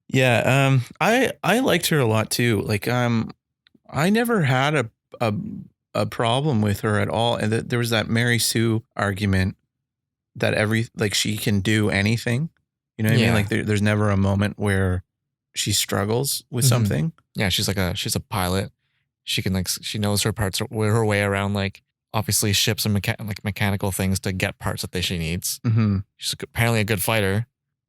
Yeah, I liked her a lot too. Like I never had a problem with her at all, and there was that Mary Sue argument that she can do anything. You know what I mean? Like there's never a moment where she struggles with something. Yeah, she's a pilot. She can she knows her parts, her way around like obviously ships and mechanical things to get parts that she needs. She's apparently a good fighter,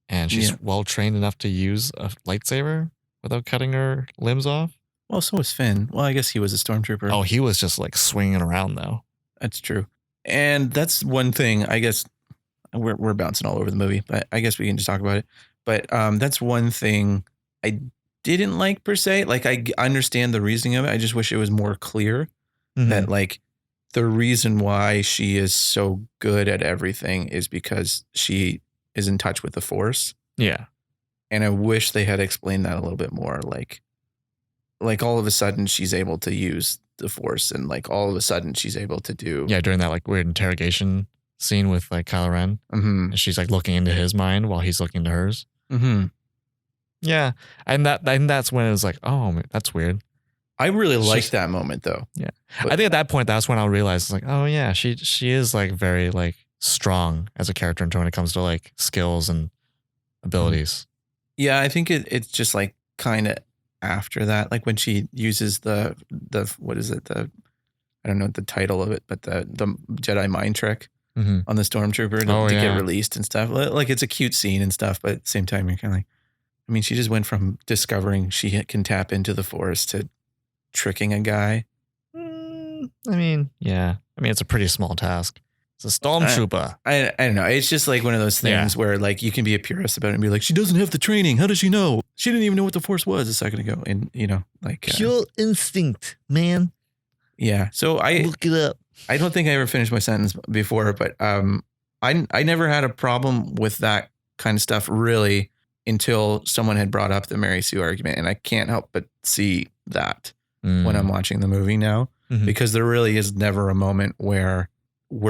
and she's well trained enough to use a lightsaber without cutting her limbs off. Well, so was Finn. Well, I guess he was a stormtrooper. Oh, he was just like swinging around though. That's true. And that's one thing, I guess we're bouncing all over the movie, but I guess we can just talk about it. But that's one thing I didn't like per se. Like I understand the reasoning of it. I just wish it was more clear that like the reason why she is so good at everything is because she is in touch with the Force. Yeah. And I wish they had explained that a little bit more. Like all of a sudden she's able to use the Force, and like all of a sudden she's able to do. Yeah, during that like weird interrogation scene with like Kylo Ren, and she's like looking into his mind while he's looking into hers. Yeah, and that's when it was like, oh, that's weird. I really liked that moment though. Yeah, but I think at that point that's when I realized like, oh yeah, she is like very like strong as a character when it comes to like skills and abilities. Yeah, I think it's just like kind of after that, like when she uses the what is it, the I don't know the title of it, but the Jedi mind trick Mm-hmm. on the stormtrooper Oh to get yeah. released and stuff. Like it's a cute scene and stuff, but at the same time you're kind of like, I mean, she just went from discovering she can tap into the Force to tricking a guy. I mean, yeah. I mean, it's a pretty small task. It's a I, stormtrooper. I don't know. It's just like one of those things Yeah. where like you can be a purist about it and be like, she doesn't have the training. How does she know? She didn't even know what the Force was a second ago. And you know, like Pure instinct, man. yeah. So Look it up. I don't think I ever finished my sentence before, but I never had a problem with that kind of stuff really until someone had brought up the Mary Sue argument, and I can't help but see that when I'm watching the movie now, because there really is never a moment where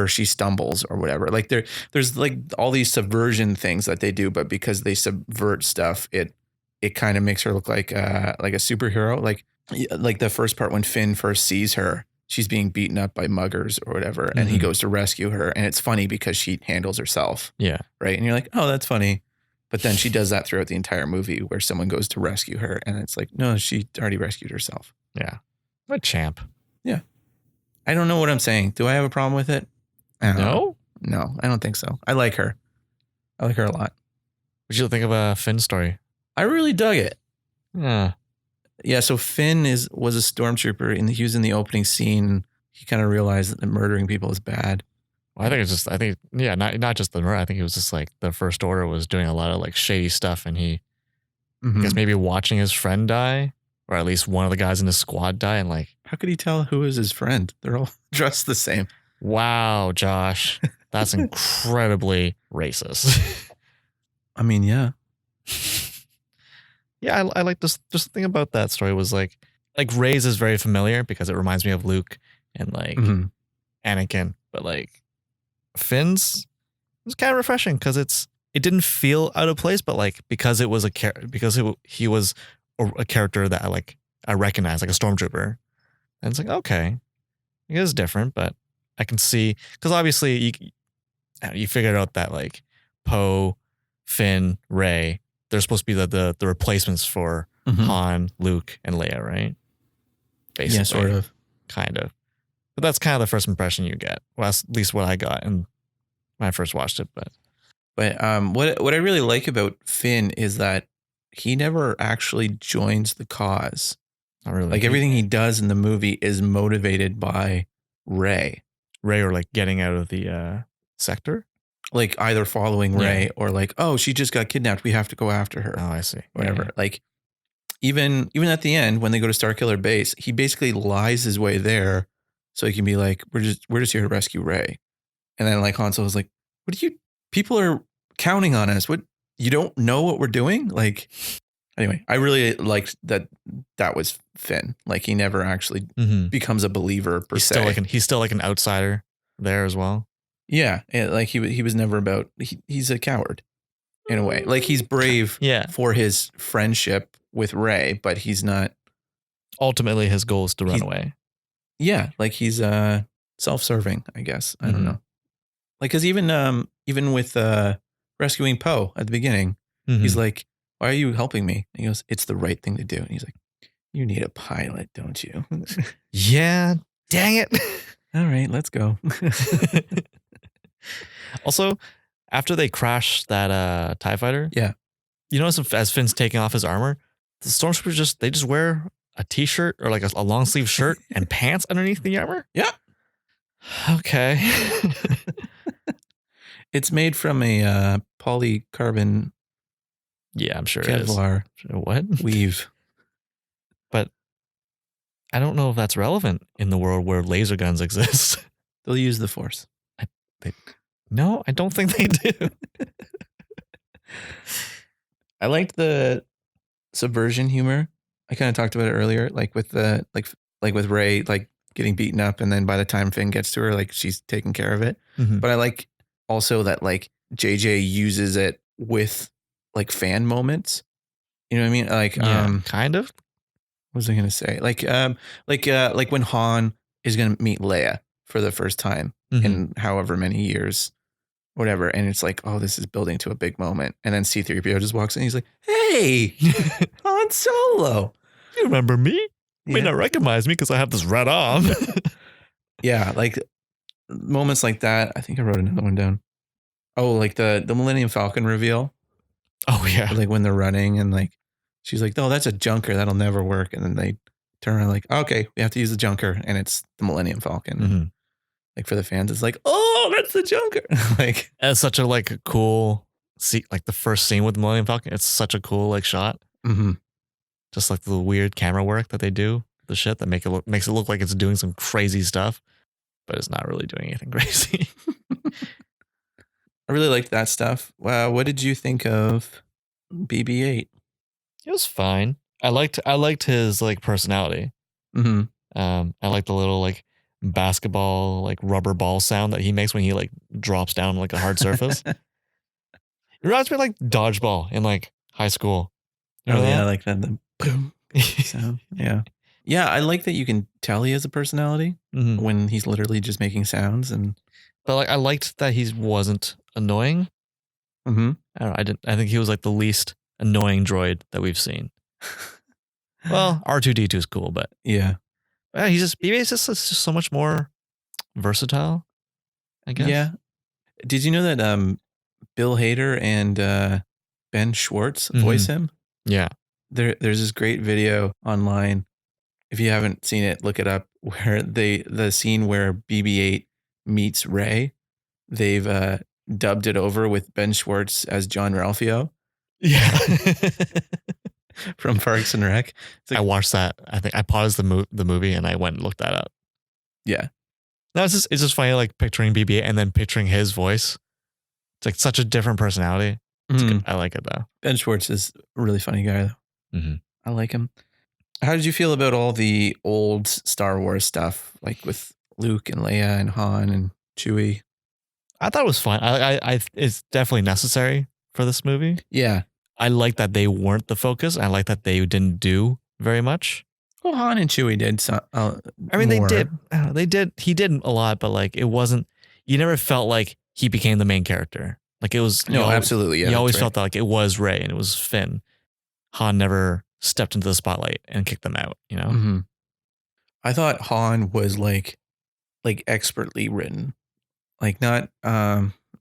she stumbles or whatever. Like there's like all these subversion things that they do, but because they subvert stuff, it kind of makes her look like a superhero. Like the first part when Finn first sees her, she's being beaten up by muggers or whatever, and he goes to rescue her, and it's funny because she handles herself. Yeah. Right. And you're like, oh, that's funny. But then she does that throughout the entire movie where someone goes to rescue her, and it's like, no, she already rescued herself. Yeah. What a champ. Yeah. I don't know what I'm saying. Do I have a problem with it? No? No, I don't think so. I like her. I like her a lot. What did you think of a Finn story? I really dug it. Yeah. Yeah, so Finn was a stormtrooper, and he was in the opening scene. He kind of realized that murdering people is bad. Well, not just the murder. I think it was just like the First Order was doing a lot of like shady stuff, and he, I guess maybe watching his friend die, or at least one of the guys in his squad die, and like, how could he tell who was his friend? They're all dressed the same. Wow, Josh, that's incredibly racist. I mean, yeah. Yeah, I like this. Just the thing about that story was like Rey's is very familiar because it reminds me of Luke and like Anakin, but like Finn's was kind of refreshing because it didn't feel out of place, but like because it was he was a character that I recognize, like a stormtrooper, and it's like, okay, it is different, but I can see because obviously you figured out that like Poe, Finn, Rey, they're supposed to be the replacements for Han, Luke, and Leia, right? Basically, yeah, sort of, kind of. But that's kind of the first impression you get. Well, that's at least what I got when I first watched it. But what I really like about Finn is that he never actually joins the cause. Not really. Like everything he does in the movie is motivated by Rey. Rey, or like getting out of the sector. Like either following Rey or like, oh, she just got kidnapped, we have to go after her. Oh, I see. Whatever. Yeah. Like even at the end when they go to Starkiller Base, he basically lies his way there so he can be like, we're just here to rescue Rey. And then like Han Solo's like, people are counting on us. What, you don't know what we're doing? Like, anyway, I really liked that was Finn. Like he never actually becomes a believer per se. He's still like an outsider there as well. Yeah, like he was never about. He's a coward in a way. Like he's brave for his friendship with Rey, but he's not. Ultimately, his goal is to run away. Yeah, like he's self-serving, I guess. I don't know. Like, because even with rescuing Poe at the beginning, he's like, "Why are you helping me?" And he goes, "It's the right thing to do." And he's like, "You need a pilot, don't you?" Yeah. Dang it. All right, let's go. Also, after they crash that TIE fighter, you notice as Finn's taking off his armor, the stormtroopers just wear a t-shirt or like a long sleeve shirt and pants underneath the armor. Yeah. Okay. It's made from a polycarbon. Yeah, I'm sure Kevlar it is. What? Weave. But I don't know if that's relevant in the world where laser guns exist. They'll use the Force. No, I don't think they do. I liked the subversion humor. I kind of talked about it earlier, like with the like with Rey like getting beaten up, and then by the time Finn gets to her, like she's taking care of it. But I like also that like JJ uses it with like fan moments. You know what I mean? Like kind of. What was I gonna say? Like when Han is gonna meet Leia for the first time in however many years. whatever. And it's like, oh, this is building to a big moment. And then C-3PO just walks in. He's like, hey, Han Solo. You remember me? You may Yeah. not recognize me because I have this red arm. Yeah, like moments like that. I think I wrote another one down. Oh, like the Millennium Falcon reveal. Oh yeah. Like when they're running and like she's like, no, that's a junker. That'll never work. And then they turn around like, okay, we have to use the junker. And it's the Millennium Falcon. Mm-hmm. Like for the fans, it's like, oh, that's the junker. Like it's such a like cool like the first scene with the Millennium Falcon. It's such a cool like shot. mm-hmm. Just like the weird camera work that they do, the shit that makes it look like it's doing some crazy stuff, but it's not really doing anything crazy. I really liked that stuff. Wow, what did you think of BB-8? It was fine. I liked his like personality. Mm-hmm. I like the little like basketball like rubber ball sound that he makes when he like drops down like a hard surface. It reminds me of like dodgeball in like high school. You know yeah, that? I like that. The boom sound. Yeah. Yeah, I like that you can tell he has a personality when he's literally just making sounds. But like I liked that he wasn't annoying. Mm-hmm. I don't know, I think he was like the least annoying droid that we've seen. Well, R2D2 is cool, but yeah. BB-8 is just so much more versatile, I guess. Yeah. Did you know that Bill Hader and Ben Schwartz voice him? Yeah. There's this great video online. If you haven't seen it, look it up. Where the scene where BB-8 meets Rey, they've dubbed it over with Ben Schwartz as John Ralphio. Yeah. From Parks and Rec. Like, I watched that. I think I paused the movie and I went and looked that up. Yeah. No, it's just funny like picturing BB-8 and then picturing his voice. It's like such a different personality. I like it though. Ben Schwartz is a really funny guy though. Mm-hmm. I like him. How did you feel about all the old Star Wars stuff, like with Luke and Leia and Han and Chewie? I thought it was fun. I it's definitely necessary for this movie. Yeah. I like that they weren't the focus. I like that they didn't do very much. Well, Han and Chewie did. I mean, more. They did. He did a lot, but like it wasn't. You never felt like he became the main character. Like it was. No, absolutely. Yeah, you always felt that like it was Rey and it was Finn. Han never stepped into the spotlight and kicked them out. You know. Mm-hmm. I thought Han was like expertly written, like not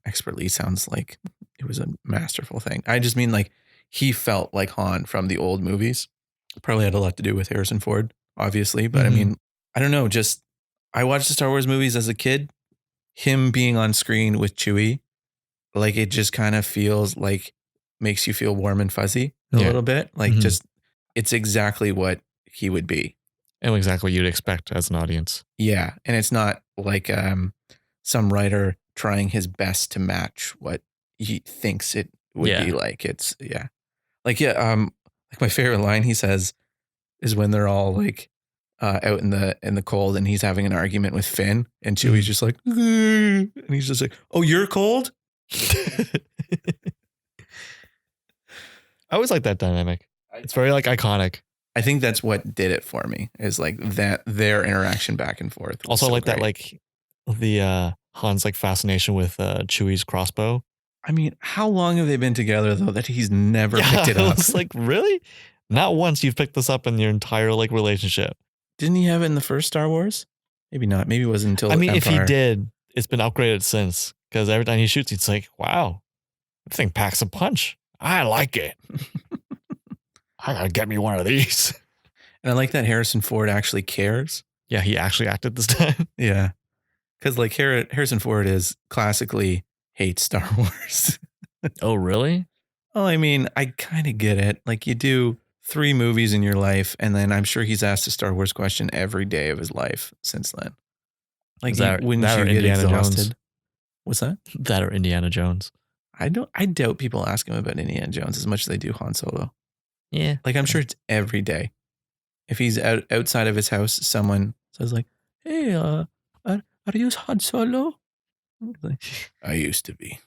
expertly sounds like it was a masterful thing. I just mean like he felt like Han from the old movies. Probably had a lot to do with Harrison Ford, obviously. But I mean, I don't know. Just I watched the Star Wars movies as a kid. Him being on screen with Chewie, like it just kind of feels like makes you feel warm and fuzzy a little bit. Like just it's exactly what he would be. And exactly what you'd expect as an audience. Yeah. And it's not like some writer trying his best to match what he thinks it would be like. It's like my favorite line he says is when they're all like out in the cold and he's having an argument with Finn and Chewie's just like and he's just like, oh, you're cold. I always like that dynamic. It's very like iconic. I think that's what did it for me is like that their interaction back and forth. Also, so like great. That like the Han's like fascination with Chewie's crossbow. I mean, how long have they been together though that he's never picked it up? It's like, really? Not once you've picked this up in your entire like relationship. Didn't he have it in the first Star Wars? Maybe not. Maybe it wasn't until I mean, Empire. If he did, it's been upgraded since. Because every time he shoots, it's like, wow, that thing packs a punch. I like it. I gotta get me one of these. And I like that Harrison Ford actually cares. Yeah, he actually acted this time. Yeah. Because like Harrison Ford is classically hates Star Wars. Oh, really? Well, I mean, I kind of get it. Like you do 3 movies in your life, and then I'm sure he's asked a Star Wars question every day of his life since then. Like, wouldn't you get exhausted? Jones? What's that? That or Indiana Jones. I doubt people ask him about Indiana Jones as much as they do Han Solo. Yeah. Like, I'm sure it's every day. If he's outside of his house, someone says like, hey, are you Han Solo? Like, I used to be.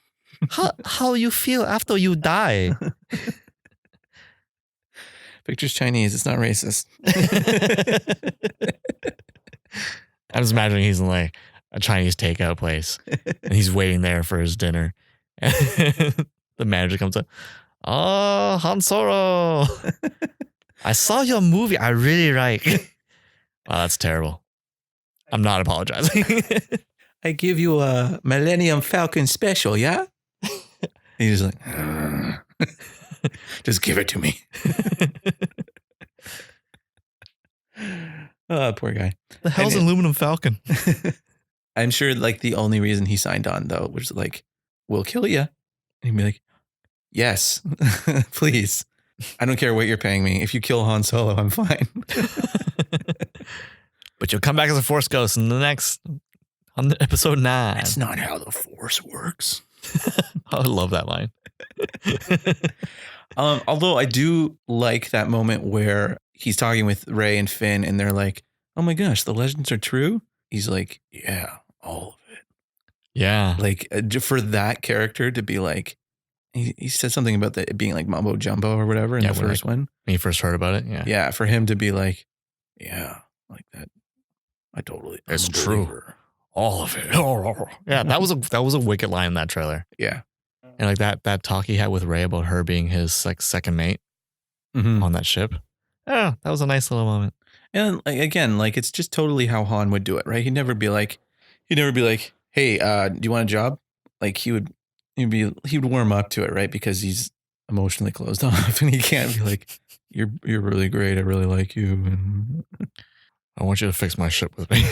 How you feel after you die? Picture's Chinese. It's not racist. I'm just imagining he's in like a Chinese takeout place, and he's waiting there for his dinner. And the manager comes up. Oh, Han Solo. I saw your movie. I really like. Wow, that's terrible. I'm not apologizing. I give you a Millennium Falcon special, yeah? He's like, just give it to me. Oh, poor guy. The hell's an aluminum falcon? I'm sure like the only reason he signed on though was like, we'll kill you. And he'd be like, yes, please. I don't care what you're paying me. If you kill Han Solo, I'm fine. But you'll come back as a Force Ghost in the next, on episode 9. That's not how the Force works. I love that line. Although I do like that moment where he's talking with Rey and Finn and they're like, oh my gosh, the legends are true. He's like, yeah, all of it. Yeah. Like for that character to be like, he said something about it being like mumbo jumbo or whatever in the first one. When you first heard about it. Yeah. Yeah. For him to be like, yeah, like that. I totally. It's true. All of it. Yeah. That was a wicked line in that trailer. Yeah. And like that talk he had with Rey about her being his like second mate on that ship. Oh, that was a nice little moment. And like, again, like it's just totally how Han would do it, right? He'd never be like, hey, do you want a job? Like he would warm up to it, right? Because he's emotionally closed off and he can't be like, you're really great. I really like you. And I want you to fix my ship with me.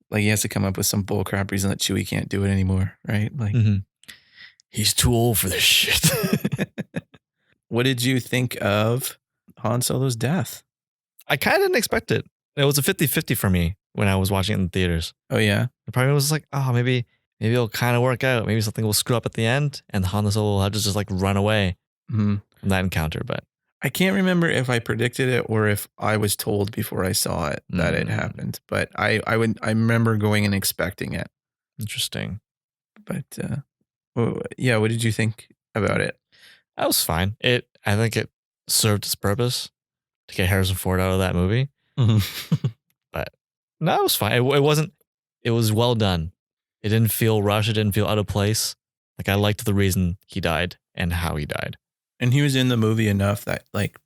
Like he has to come up with some bullcrap reason that Chewie can't do it anymore, right? Like he's too old for this shit. What did you think of Han Solo's death? I kind of didn't expect it. It was a 50-50 for me when I was watching it in the theaters. Oh yeah. It probably was like, oh, maybe it'll kind of work out. Maybe something will screw up at the end and Han Solo will have to just like run away from that encounter. But I can't remember if I predicted it or if I was told before I saw it that it happened. But I remember going and expecting it. Interesting. But yeah, what did you think about it? That was fine. I think it served its purpose to get Harrison Ford out of that movie. But no, it was fine. It wasn't. It was well done. It didn't feel rushed. It didn't feel out of place. Like I liked the reason he died and how he died. And he was in the movie enough that like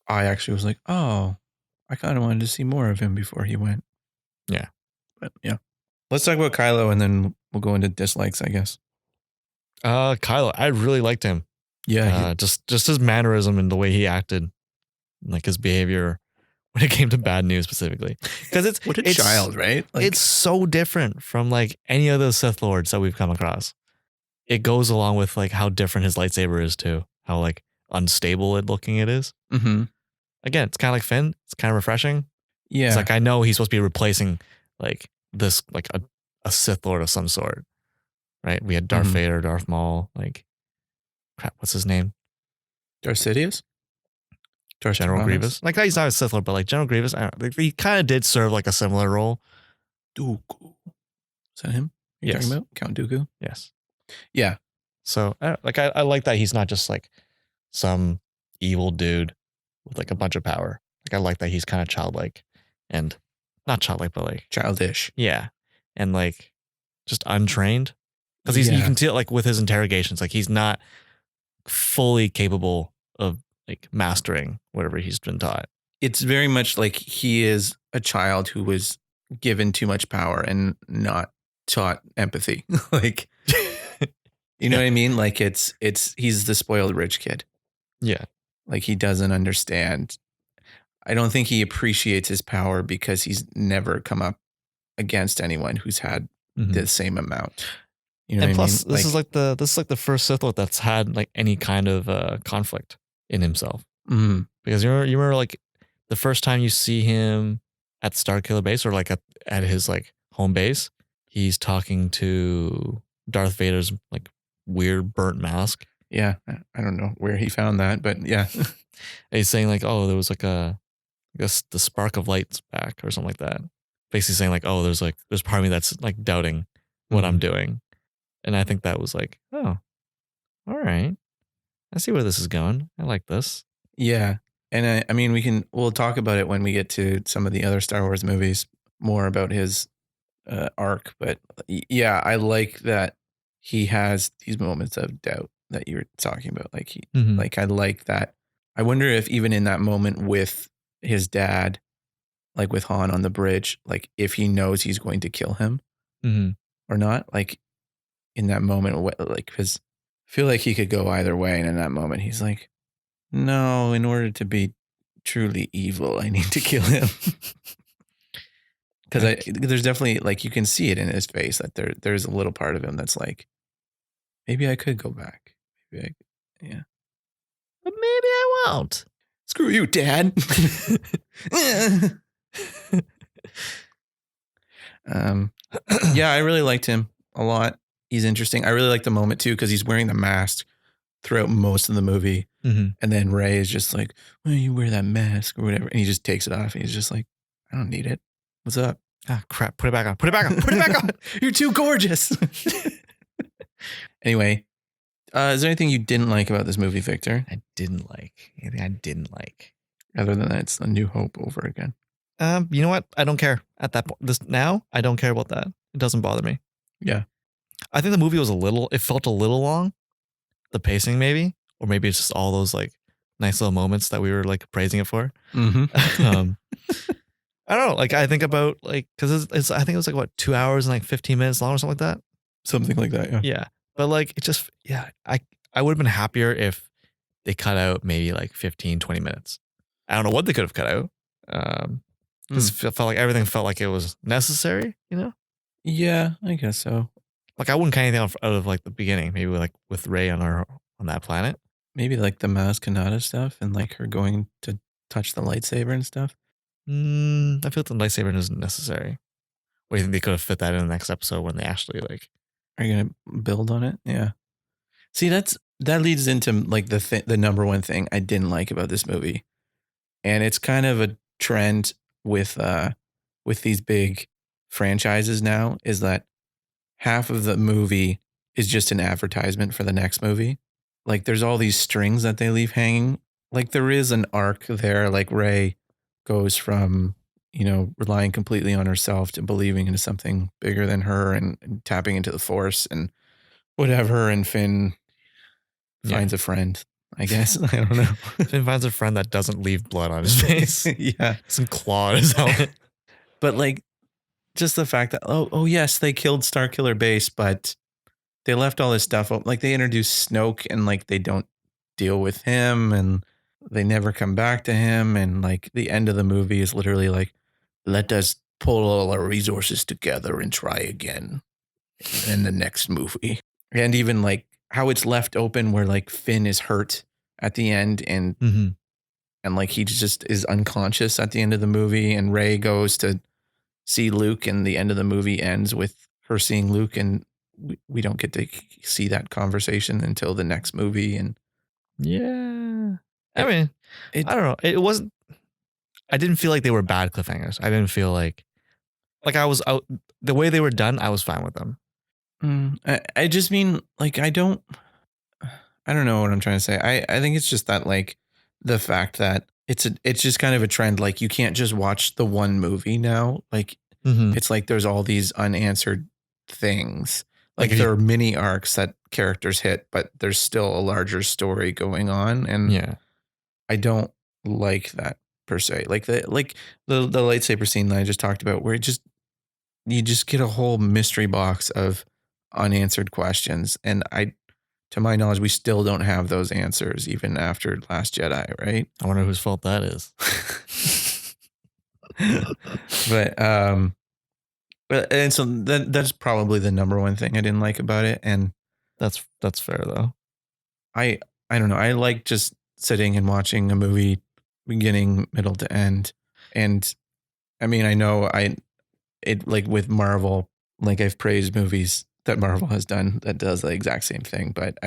I actually was like, oh, I kind of wanted to see more of him before he went. Yeah. But yeah. Let's talk about Kylo and then we'll go into dislikes, I guess. Kylo, I really liked him. Yeah. Just his mannerism and the way he acted, like his behavior when it came to bad news specifically. Because it's what a child, right? Like, it's so different from like any of those Sith Lords that we've come across. It goes along with like how different his lightsaber is too. How like unstable looking it is. Mm-hmm. Again, it's kind of like Finn. It's kind of refreshing. Yeah. It's like I know he's supposed to be replacing like this, like a Sith Lord of some sort. Right? We had Darth Vader, Darth Maul, like crap, what's his name? Darth Sidious? General Grievous. Like he's not a Sith Lord, but like General Grievous, I don't know, he kind of did serve like a similar role. Dooku. Is that him? You're talking about Count Dooku? Yes. Yeah. So I like that he's not just like some evil dude with like a bunch of power. Like I like that he's kind of childlike and not childlike, but like childish. Yeah. And like just untrained. Because you can see it like with his interrogations, like he's not fully capable of like mastering whatever he's been taught. It's very much like he is a child who was given too much power and not taught empathy. Like, you know what I mean? Like he's the spoiled rich kid. Yeah. Like he doesn't understand. I don't think he appreciates his power because he's never come up against anyone who's had the same amount. You know and what plus, I mean? this is like the first Sith Lord that's had like any kind of conflict in himself. Because you remember like the first time you see him at the Starkiller base or like at his like home base, he's talking to Darth Vader's like weird burnt mask. Yeah, I don't know where he found that, but yeah, he's saying like, oh, there was like I guess the spark of light's back or something like that. Basically saying like, oh, there's part of me that's like doubting what I'm doing. And I think that was like, oh, all right. I see where this is going. I like this. Yeah. And I mean, we'll talk about it when we get to some of the other Star Wars movies more about his arc. But yeah, I like that he has these moments of doubt that you're talking about. Mhm. Like I like that. I wonder if even in that moment with his dad, like with Han on the bridge, like if he knows he's going to kill him Mhm. or not. Like in that moment, like because I feel like he could go either way, and in that moment, he's like, no, in order to be truly evil, I need to kill him. Because Like, there's definitely like you can see it in his face that there's a little part of him that's like, maybe I could go back. Maybe yeah. but maybe I won't. Screw you, Dad. Yeah, I really liked him a lot. He's interesting. I really like the moment too because he's wearing the mask throughout most of the movie, Mhm. and then Ray is just like, "Why you wear that mask or whatever?" And he just takes it off, and he's just like, "I don't need it. What's up? Ah, crap. Put it back on. Put it back on. Put it back on. You're too gorgeous." Anyway, is there anything you didn't like about this movie, Victor? I didn't like. Anything I didn't like. Other than that, it's A New Hope over again. You know what? I don't care at that point. Now, I don't care about that. It doesn't bother me. Yeah. I think the movie was it felt a little long. The pacing, maybe, or maybe it's just all those like nice little moments that we were like praising it for. Mm-hmm. I don't know. Like I think about like because I think it was like what 2 hours and like 15 minutes long or something like that. Something like that. Yeah. Yeah, but like it just I would have been happier if they cut out maybe like 15, 20 minutes. I don't know what they could have cut out. Because it felt like everything felt like it was necessary, you know? Yeah, I guess so. Like I wouldn't cut anything out of like the beginning, maybe like with Ray on that planet. Maybe like the Maz Kanata stuff and like her going to touch the lightsaber and stuff. I feel like the lightsaber isn't necessary. What do you think they could have fit that in the next episode when they actually like Are you gonna build on it? Yeah. See, that leads into like the number one thing I didn't like about this movie, and it's kind of a trend with these big franchises now is that half of the movie is just an advertisement for the next movie. Like there's all these strings that they leave hanging. Like there is an arc there. Like Rey goes from, relying completely on herself to believing into something bigger than her and tapping into the force and whatever. And Finn finds a friend, I guess. I don't know. Finn finds a friend that doesn't leave blood on his face. Yeah. Some claw on his helmet. But like just the fact that, oh yes, they killed Starkiller Base, but they left all this stuff up. Like they introduced Snoke and like they don't deal with him and they never come back to him. And like the end of the movie is literally like, let us pull all our resources together and try again in the next movie. And even like how it's left open where like Finn is hurt at the end and and like he just is unconscious at the end of the movie and Rey goes to see Luke and the end of the movie ends with her seeing Luke and we don't get to see that conversation until the next movie. And yeah. I mean, I don't know. It wasn't, I didn't feel like they were bad cliffhangers. I didn't feel like I was out, the way they were done, I was fine with them. I just mean like, I don't know what I'm trying to say. I think it's just that like the fact that it's just kind of a trend. Like you can't just watch the one movie now. Like it's like there's all these unanswered things. Like there are mini arcs that characters hit, but there's still a larger story going on. And yeah, I don't like that per se. Like the lightsaber scene that I just talked about, where you just get a whole mystery box of unanswered questions. And to my knowledge, we still don't have those answers even after Last Jedi, right? I wonder whose fault that is. But so that's probably the number one thing I didn't like about it. And that's fair though. I don't know. I like just sitting and watching a movie beginning, middle to end. And I mean, I know it like with Marvel, like I've praised movies that Marvel has done that does the exact same thing. But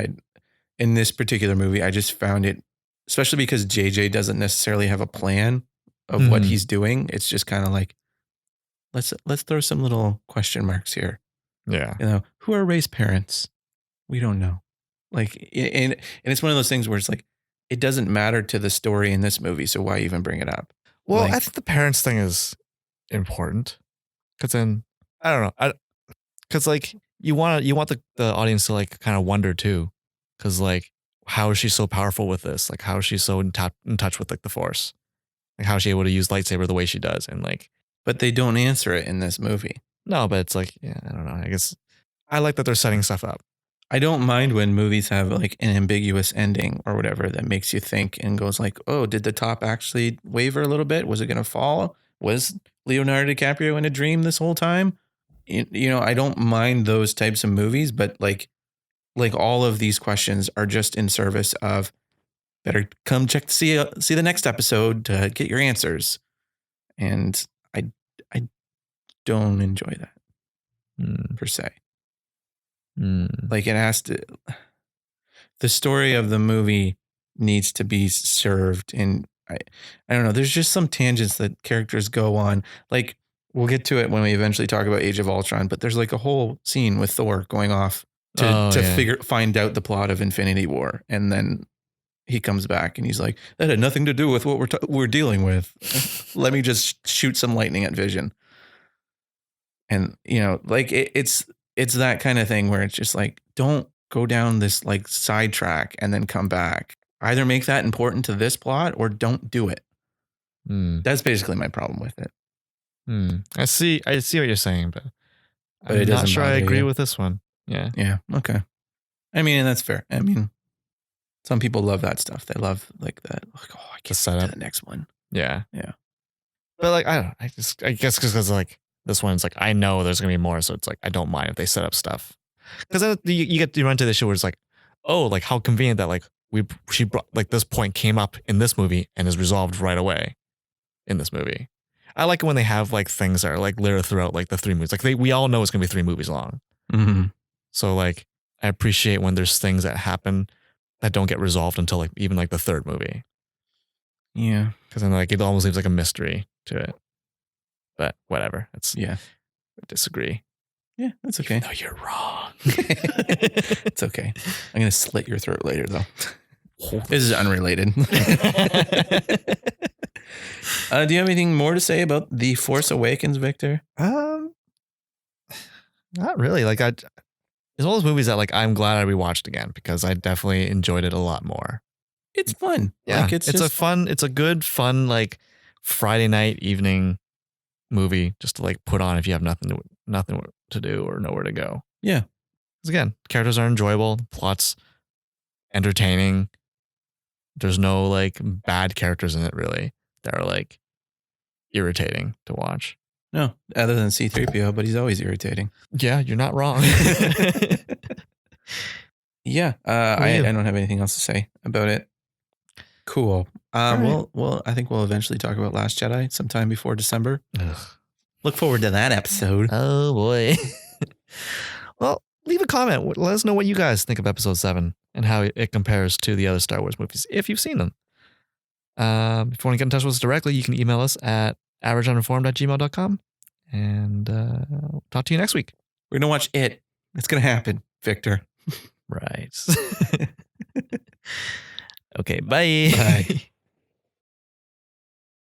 in this particular movie, I just found it, especially because JJ doesn't necessarily have a plan of what he's doing. It's just kind of like, let's throw some little question marks here. Yeah. Who are Rey's parents? We don't know. Like, and it's one of those things where it's like, it doesn't matter to the story in this movie. So why even bring it up? Well, like, I think the parents thing is important. Because then I don't know. Because like you want the audience to like kind of wonder too. Because like how is she so powerful with this? Like how is she so in touch with like the Force? Like how is she able to use lightsaber the way she does? And like, But they don't answer it in this movie. no, but it's like, yeah, I don't know. I guess I like that they're setting stuff up. I don't mind when movies have like an ambiguous ending or whatever that makes you think and goes like, oh, did the top actually waver a little bit? Was it going to fall? Was Leonardo DiCaprio in a dream this whole time? You know, I don't mind those types of movies, but like all of these questions are just in service of better come check to see the next episode to get your answers. And I don't enjoy that per se. Like it has to, the story of the movie needs to be served. And I don't know. There's just some tangents that characters go on. Like we'll get to it when we eventually talk about Age of Ultron, but there's like a whole scene with Thor going off to find out the plot of Infinity War. And then he comes back and he's like, that had nothing to do with what we're dealing with. Let me just shoot some lightning at Vision. And, you know, like it's that kind of thing where it's just like, don't go down this like sidetrack and then come back. Either make that important to this plot or don't do it. That's basically my problem with it. I see what you're saying, but I'm not sure I agree with this one. Yeah. Yeah. Okay. I mean, and that's fair. I mean, some people love that stuff. They love like that. Like, oh, I can't wait to the next one. Yeah. Yeah. But like, I don't know. I guess because like this one's like, I know there's going to be more. So it's like, I don't mind if they set up stuff. Because then you run to the show where it's like, oh, like how convenient that like she brought like this point came up in this movie and is resolved right away in this movie. I like it when they have like things that are like littered throughout like the 3 movies. Like we all know it's going to be 3 movies long. So like, I appreciate when there's things that happen that don't get resolved until like even like the 3rd movie. Yeah. Because then like it almost leaves like a mystery to it. But whatever. I disagree. Yeah, that's okay. No, you're wrong. It's okay. I'm going to slit your throat later though. This is unrelated. Do you have anything more to say about The Force Awakens, Victor? Not really. Like it's one of those movies that like I'm glad I rewatched again because I definitely enjoyed it a lot more. It's fun. Yeah, like it's a good fun like Friday night evening movie just to like put on if you have nothing to do or nowhere to go. Yeah. Because again, characters are enjoyable, the plot's entertaining. There's no like bad characters in it really that are like irritating to watch. No, other than C-3PO, but he's always irritating. Yeah, you're not wrong. Yeah, I don't have anything else to say about it. Cool. Right. Well, I think we'll eventually talk about Last Jedi sometime before December. Look forward to that episode. Oh boy. Well, leave a comment. Let us know what you guys think of episode 7 and how it compares to the other Star Wars movies, if you've seen them. If you want to get in touch with us directly, you can email us at averageuninformed@gmail.com. And we'll talk to you next week. We're going to watch it. It's going to happen, Victor. Right. Okay, bye. Bye.